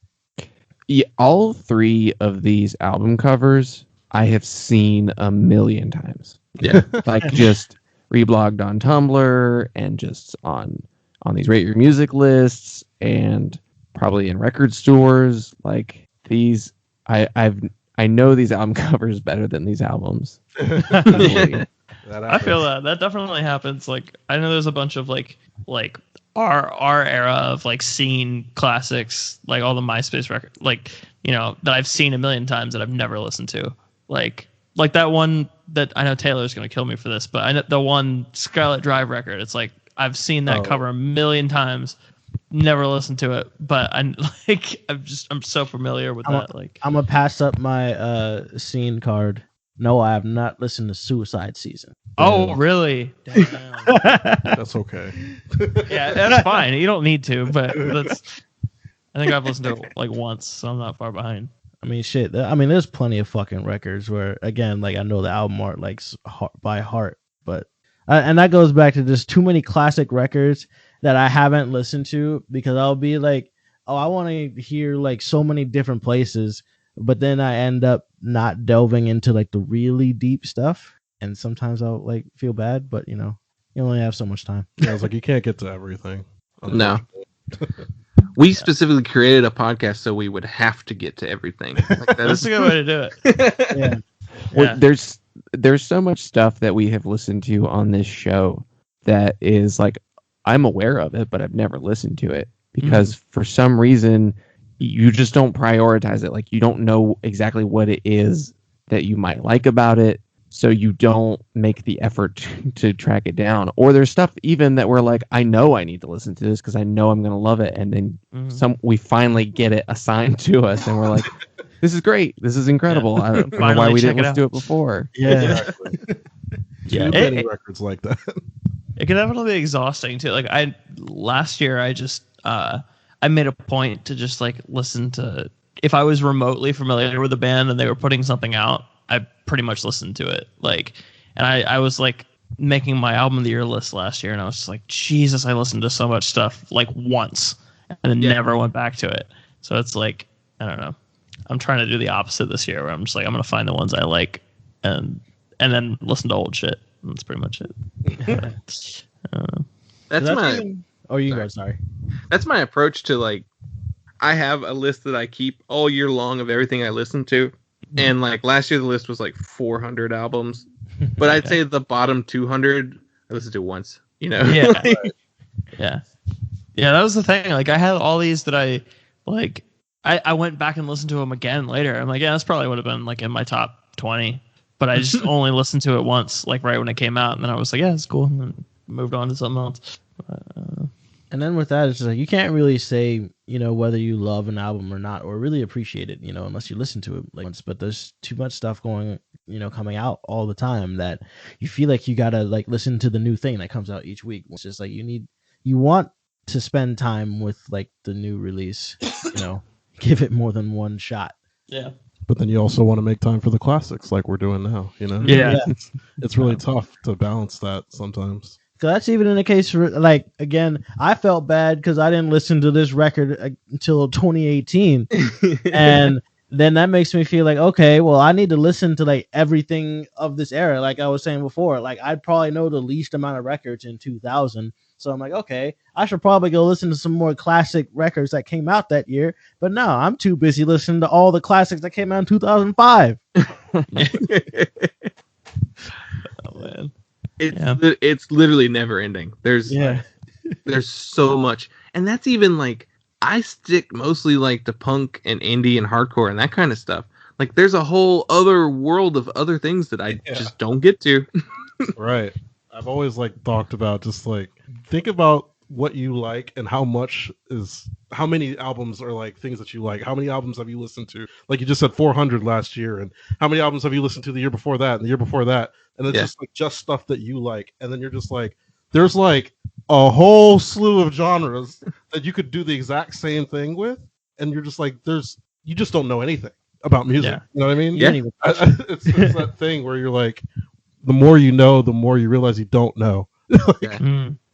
Yeah, all three of these album covers I have seen a million times. Yeah. Like just reblogged on Tumblr and just on these Rate Your Music lists and probably in record stores. Like these, I know these album covers better than these albums. I feel that definitely happens. Like I know there's a bunch of like our era of like scene classics, like all the MySpace records, like, you know, that I've seen a million times that I've never listened to. Like that one that I know Taylor's gonna kill me for this, but I know the one Scarlet Drive record. It's like I've seen that cover a million times, never listened to it, but I'm so familiar with that. Like I'm gonna pass up my scene card. No, I have not listened to Suicide Season. Oh, really? That's okay. Yeah, that's fine. You don't need to, but I think I've listened to it like once, so I'm not far behind. I mean, shit. I mean, there's plenty of fucking records where, again, like I know the album art like by heart, but and that goes back to just too many classic records that I haven't listened to because I'll be like, oh, I want to hear like so many different places, but then I end up not delving into like the really deep stuff, and sometimes I'll like feel bad, but you only have so much time. Yeah, it's like you can't get to everything. No. We specifically created a podcast so we would have to get to everything. Like, That's a good way to do it. Yeah. Well, there's so much stuff that we have listened to on this show that is like I'm aware of it, but I've never listened to it because for some reason you just don't prioritize it. Like you don't know exactly what it is that you might like about it, so you don't make the effort to track it down. Or there's stuff even that we're like, I know I need to listen to this because I know I'm gonna love it, and then we finally get it assigned to us, and we're like, this is great, this is incredible. I don't know why we didn't listen to it before. Yeah. Too many records like that. It can definitely be exhausting too. Like last year I just I made a point to just like listen to, if I was remotely familiar with the band and they were putting something out, I pretty much listened to it. Like, and I was like making my album of the year list last year, and I was just like, Jesus, I listened to so much stuff like once and then never went back to it. So it's like, I don't know. I'm trying to do the opposite this year, where I'm just like, I'm gonna find the ones I like and then listen to old shit. That's pretty much it. That's my. Oh, you go. Sorry. That's my approach to like. I have a list that I keep all year long of everything I listen to, and like last year the list was like 400 albums, but I'd say the bottom 200 I listened to once. Yeah. Yeah. That was the thing. Like I had all these that I like. I went back and listened to them again later. I'm like, yeah, that's probably would have been like in my top 20. But I just only listened to it once, like right when it came out, and then I was like, yeah, it's cool, and then moved on to something else. And then with that, it's just like you can't really say, whether you love an album or not, or really appreciate it, unless you listen to it like once. But there's too much stuff coming out all the time that you feel like you gotta like listen to the new thing that comes out each week. It's just like you want to spend time with like the new release, give it more than one shot. Yeah. But then you also want to make time for the classics like we're doing now, Yeah. It's really tough to balance that sometimes. So that's even in the case for, like, again, I felt bad because I didn't listen to this record until 2018. And then that makes me feel like, okay, well, I need to listen to like everything of this era. Like I was saying before, like I'd probably know the least amount of records in 2000. So I'm like, okay, I should probably go listen to some more classic records that came out that year. But no, I'm too busy listening to all the classics that came out in 2005. Oh, man. It's literally never ending. There's so much. And that's even like, I stick mostly like to punk and indie and hardcore and that kind of stuff. Like there's a whole other world of other things that I just don't get to. Right. I've always like talked about just like think about what you like and how many albums are like things that you like. How many albums have you listened to? Like you just said 400 last year, and how many albums have you listened to the year before that and the year before that? And it's just stuff that you like, and then you're just like, there's like a whole slew of genres that you could do the exact same thing with, and you're just like, you just don't know anything about music. Yeah. You know what I mean? Yeah. It's that thing where you're like, the more you know, the more you realize you don't know.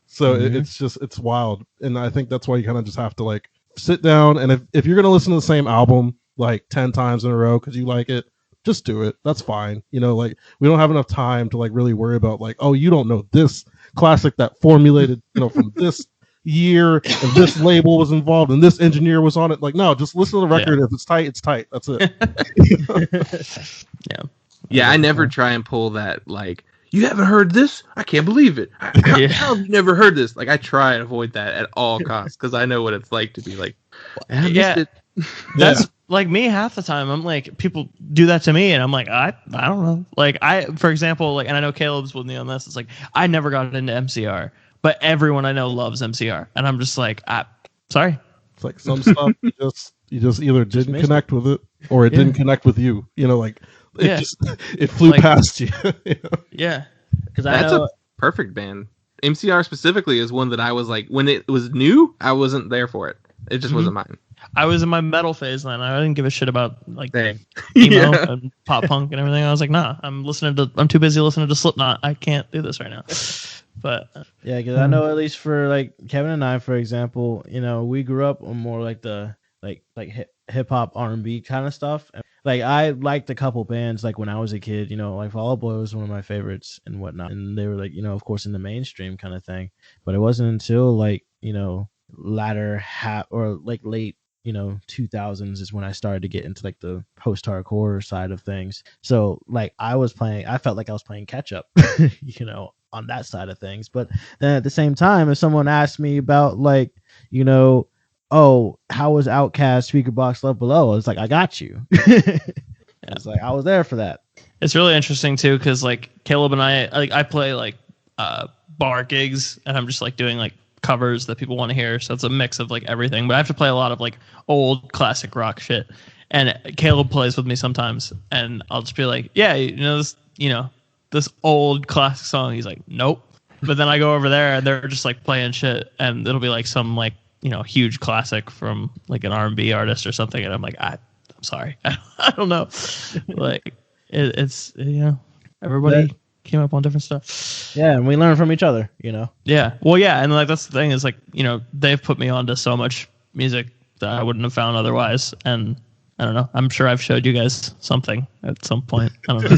So it's wild, and I think that's why you kind of just have to like sit down, and if you're gonna listen to the same album like 10 times in a row because you like it, just do it. That's fine. Like we don't have enough time to like really worry about like, oh, you don't know this classic that formulated from this year and this label was involved and this engineer was on it. Like, no, just listen to the record. If it's tight, it's tight. That's it. Yeah, I never try and pull that, like, you haven't heard this? I can't believe it. How have you never heard this? Like, I try and avoid that at all costs because I know what it's like to be like, I missed it. like me, half the time I'm like, people do that to me, and I'm like, I don't know. Like for example, like, and I know Caleb's with me on this. It's like I never got into MCR, but everyone I know loves MCR, and I'm just like, sorry. It's like some stuff you just either didn't connect with it or it didn't connect with you. You know, like it flew like, past you. You know? Yeah, because that's a perfect band. MCR specifically is one that I was like, when it was new, I wasn't there for it. It just wasn't mine. I was in my metal phase then. I didn't give a shit about like emo and pop punk and everything. I was like, nah, I'm too busy listening to Slipknot. I can't do this right now. But yeah, because I know at least for like Kevin and I, for example, you know, we grew up on more like the like hip hop R&B kind of stuff. Like I liked a couple bands like when I was a kid, you know, like Fall Out Boy was one of my favorites and whatnot, and they were like, you know, of course in the mainstream kind of thing. But it wasn't until like, you know, latter half or like late, you know, 2000s is when I started to get into like the post-hardcore side of things. So like I felt like I was playing catch up, you know, on that side of things. But then at the same time, if someone asked me about like, you know, oh, how was Outkast Speaker Box Love Below? It's like, I got you. It's like I was there for that. It's really interesting too, because like Caleb and I play like bar gigs, and I'm just like doing like covers that people want to hear, so it's a mix of like everything, but I have to play a lot of like old classic rock shit, and Caleb plays with me sometimes, and I'll just be like, yeah, this old classic song. He's like, nope. But then I go over there and they're just like playing shit, and it'll be like some like, you know, huge classic from like an R&B artist or something, and I'm like, I'm sorry. I don't know. Like it's, you know, everybody came up on different stuff. Yeah, and we learn from each other, you know. Yeah. Well, yeah, and like that's the thing is like, you know, they've put me onto so much music that I wouldn't have found otherwise, and I don't know. I'm sure I've showed you guys something at some point. I don't know.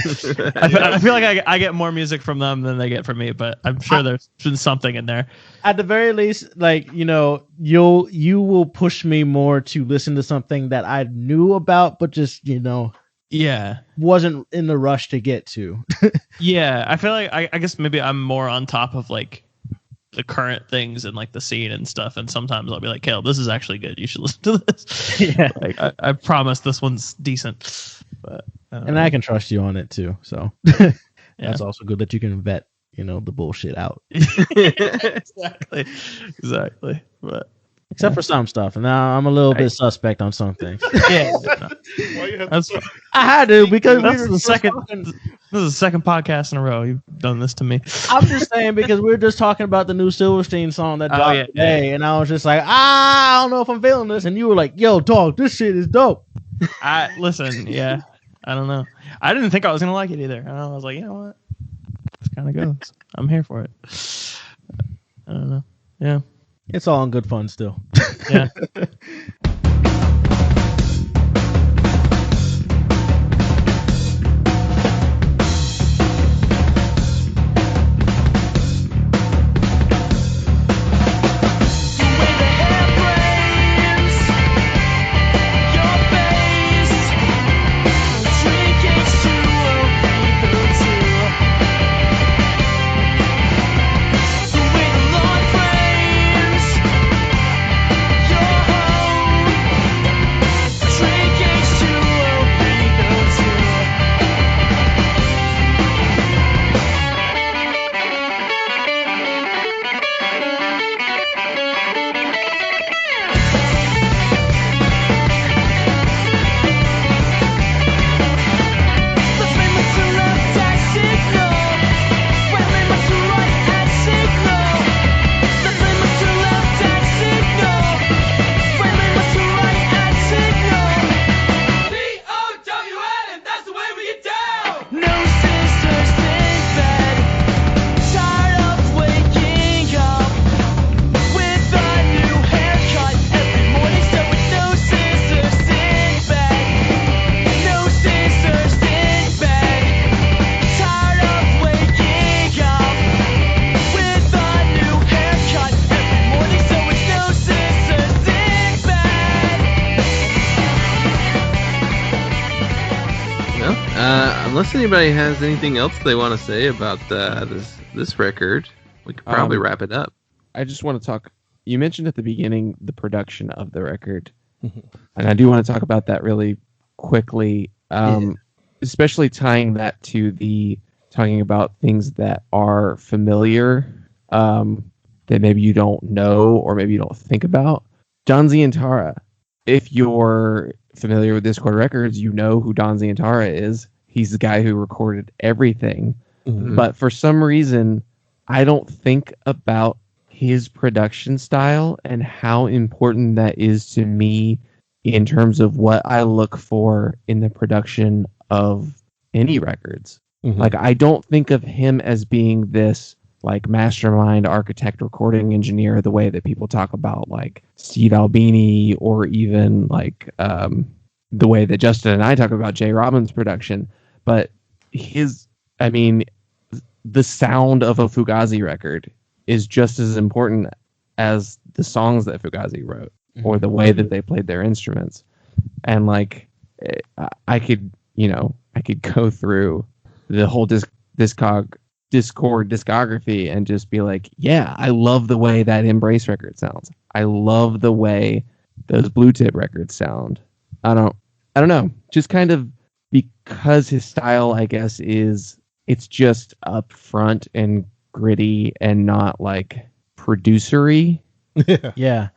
I feel like I get more music from them than they get from me, but I'm sure there's been something in there. At the very least, like, you know, you will push me more to listen to something that I knew about, but just, you know, wasn't in the rush to get to. Yeah, I feel like I guess maybe I'm more on top of like the current things and like the scene and stuff, and sometimes I'll be like, Caleb, this is actually good, you should listen to this. Yeah, like, I promise this one's decent. But I can trust you on it too, so that's also good that you can vet, you know, the bullshit out. exactly But except for some stuff, and now I'm a little bit suspect on some things. Yeah, I had to, because this is the second podcast in a row you've done this to me. I'm just saying, because we were just talking about the new Silverstein song that dropped today, and I was just like, I don't know if I'm feeling this, and you were like, yo, dog, this shit is dope. Listen, yeah, I don't know. I didn't think I was gonna like it either. I was like, you know what, this kind of goes. I'm here for it. I don't know. Yeah. It's all in good fun still. Yeah. Unless anybody has anything else they want to say about this record, we could probably wrap it up. I just want to talk. You mentioned at the beginning the production of the record. And I do want to talk about that really quickly, especially tying that to talking about things that are familiar, that maybe you don't know or maybe you don't think about. Don Zientara. If you're familiar with Discord Records, you know who Don Zientara is. He's the guy who recorded everything. Mm-hmm. But for some reason, I don't think about his production style and how important that is to me in terms of what I look for in the production of any records. Mm-hmm. Like, I don't think of him as being this like mastermind architect recording engineer the way that people talk about like Steve Albini, or even like the way that Justin and I talk about Jay Robbins' production. But the sound of a Fugazi record is just as important as the songs that Fugazi wrote, or the way that they played their instruments. And like, I could go through the whole Discord discography and just be like, yeah, I love the way that Embrace record sounds. I love the way those Bluetip records sound. I don't know. Just kind of because his style, I guess, it's just upfront and gritty and not like producery. Yeah.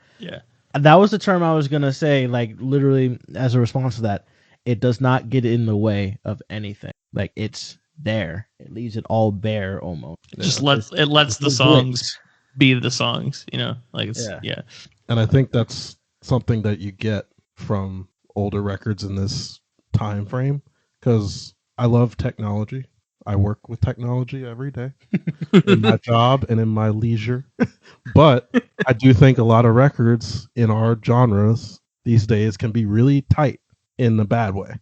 That was the term I was gonna say. Like, literally, as a response to that, it does not get in the way of anything. Like, it's there. It leaves it all bare almost. Just lets the songs be the songs, like it's, yeah. And I think that's something that you get from older records in this time frame, because I love technology. I work with technology every day in my job and in my leisure. But I do think a lot of records in our genres these days can be really tight in a bad way.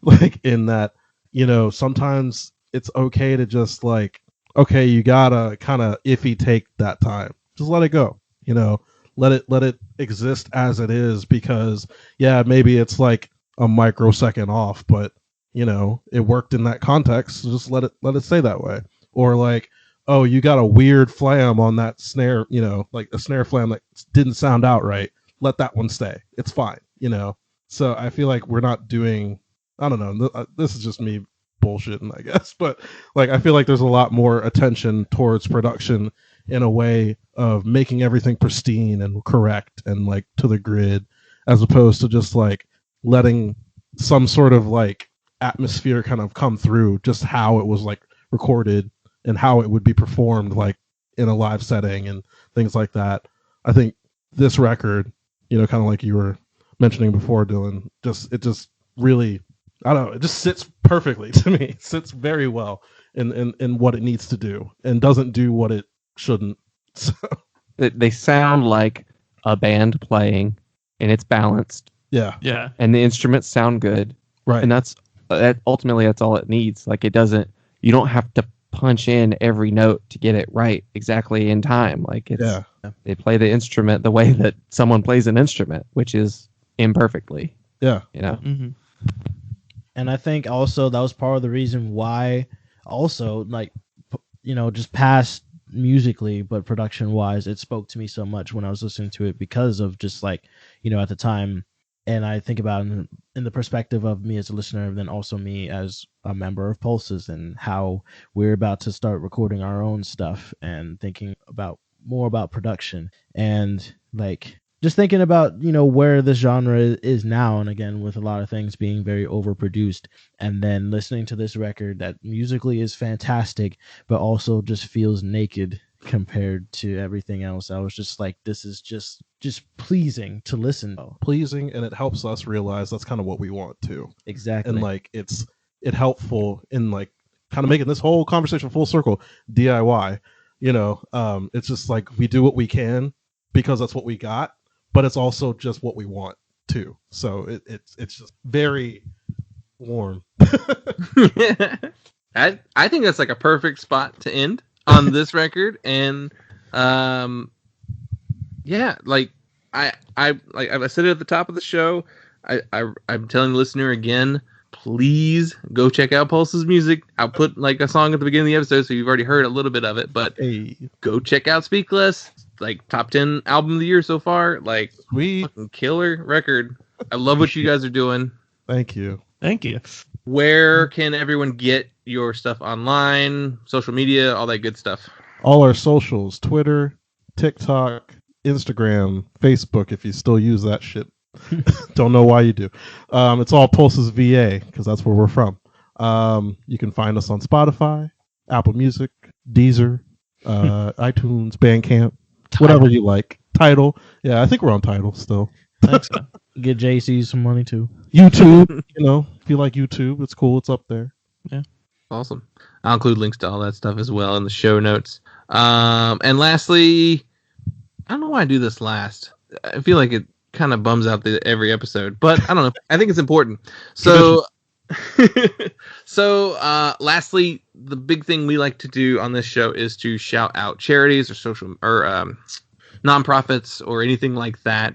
Like, in that, sometimes it's okay to just like, okay, you gotta kind of iffy take that time. Just let it go. Let it exist as it is, because maybe it's like a microsecond off, but it worked in that context. So just let it stay that way. Or like, oh, you got a weird flam on that snare, like a snare flam that didn't sound out right. Let that one stay. It's fine. So I feel like we're not doing, I don't know, this is just me bullshitting, I guess, but like, I feel like there's a lot more attention towards production in a way of making everything pristine and correct and like to the grid, as opposed to just like letting some sort of like atmosphere kind of come through just how it was like recorded and how it would be performed like in a live setting and things like that. I think this record, kind of like you were mentioning before, Dylan, it just really, I don't know, it just sits perfectly to me. It sits very well in what it needs to do and doesn't do what it shouldn't. So they sound like a band playing, and it's balanced. Yeah. And the instruments sound good. Right. And ultimately that's all it needs. Like, you don't have to punch in every note to get it right exactly in time. Like, they play the instrument the way that someone plays an instrument, which is imperfectly. Yeah. Mm-hmm. And I think also that was part of the reason why also, like, just past musically, but production wise, it spoke to me so much when I was listening to it, because of just like, at the time. And I think about it in the perspective of me as a listener, and then also me as a member of Pulses, and how we're about to start recording our own stuff and thinking more about production, and like just thinking about, where this genre is now. And again, with a lot of things being very overproduced, and then listening to this record that musically is fantastic, but also just feels naked compared to everything else. I was just like, this is just pleasing to listen to. Pleasing, and it helps us realize that's kind of what we want too. Exactly. And like, it's helpful in like kind of making this whole conversation full circle. DIY, it's just like, we do what we can because that's what we got, but it's also just what we want too. So it's just very warm. I think that's like a perfect spot to end on this record. And like I said it at the top of the show, I'm telling the listener again, please go check out Pulse's music. I'll put like a song at the beginning of the episode, so you've already heard a little bit of it, but go check out Speak Less. like top 10 album of the year so far. Like, Sweet. fucking killer record. I love what you guys are doing. Thank you. Thank you. Where can everyone get your stuff online, social media, all that good stuff? All our socials: Twitter, TikTok, Instagram, Facebook. If you still use that shit, don't know why you do. It's all Pulses VA because that's where we're from. You can find us on Spotify, Apple Music, Deezer, iTunes, Bandcamp, whatever you like. Tidal. Yeah, I think we're on Tidal still. Thanks. Get JC some money too. YouTube. If you like YouTube, it's cool. It's up there. Awesome. I'll include links to all that stuff as well in the show notes. And lastly, I don't know why I do this last. I feel like it kind of bums out every episode, but I don't know. I think it's important. So, lastly, the big thing we like to do on this show is to shout out charities or social or nonprofits or anything like that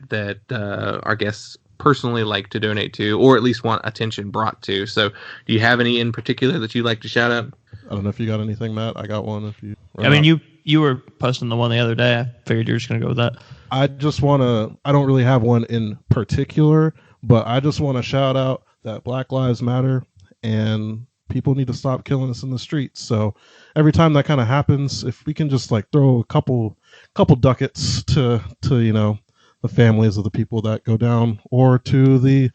our guests personally like to donate to, or at least want attention brought to. So do you have any in particular that you'd like to shout out? I don't know if you got anything, Matt. I got one. If you, I mean, you were posting the one the other day. I figured you were just gonna go with that. I don't really have one in particular, but I just want to shout out that Black Lives Matter and people need to stop killing us in the streets. So every time that kind of happens, if we can just like throw a couple ducats to the families of the people that go down, or to the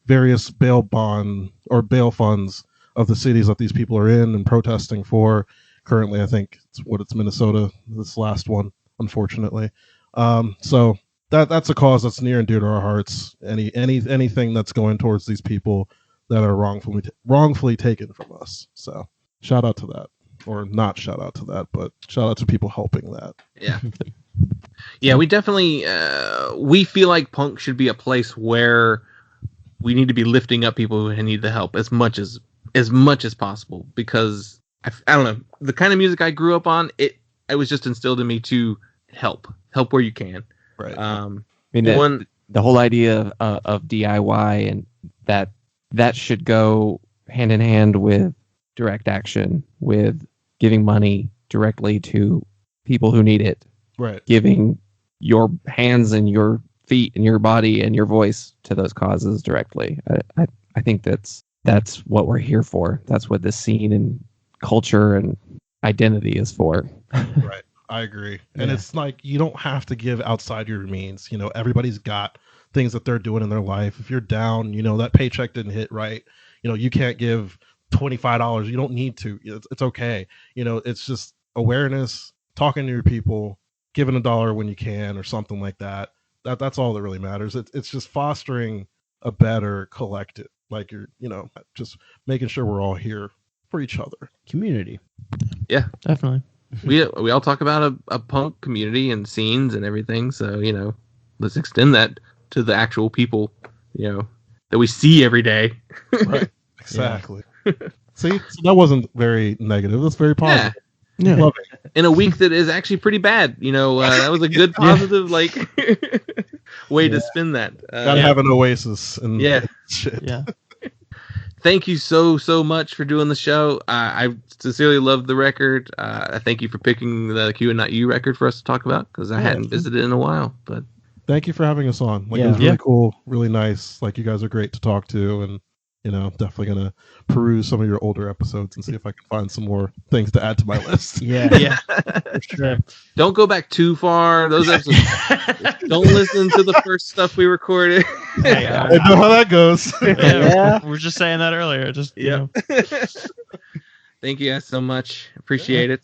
various bail bond or bail funds of the cities that these people are in and protesting for. Currently, I think it's Minnesota, this last one, unfortunately. So that's a cause that's near and dear to our hearts. Anything that's going towards these people that are wrongfully taken from us. So shout out to that, or not shout out to that, but shout out to people helping that. Yeah. Yeah, we definitely we feel like punk should be a place where we need to be lifting up people who need the help as much as possible, because I don't know, the kind of music I grew up on, it was just instilled in me to help where you can. Right. I mean, the whole idea of DIY and that should go hand in hand with direct action, with giving money directly to people who need it. Right. Giving your hands and your feet and your body and your voice to those causes directly. I think that's what we're here for. That's what this scene and culture and identity is for. Right. I agree. And it's like, you don't have to give outside your means. Everybody's got things that they're doing in their life. If you're down, that paycheck didn't hit right. You can't give $25. You don't need to. It's okay. It's just awareness, talking to your people, giving $1 when you can, or something like that. That's all that really matters. It's just fostering a better collective. Like just making sure we're all here for each other. Community. Yeah, Definitely. we all talk about a punk community and scenes and everything. So let's extend that to the actual people that we see every day. Right. Exactly. See, so that wasn't very negative. That's very positive. Yeah. Love it. In a week that is actually pretty bad, that was a good positive way to spin that. Gotta have an oasis and shit. Yeah. Thank you so much for doing the show. I sincerely loved the record. I thank you for picking the Q and Not You record for us to talk about, because I hadn't visited in a while. But thank you for having us on. It was really cool, really nice. You guys are great to talk to, and definitely gonna peruse some of your older episodes and see if I can find some more things to add to my list. Yeah. For sure. Don't go back too far. Those episodes. Don't listen to the first stuff we recorded. I know how that goes. We were just saying that earlier. Thank you guys so much. Appreciate it.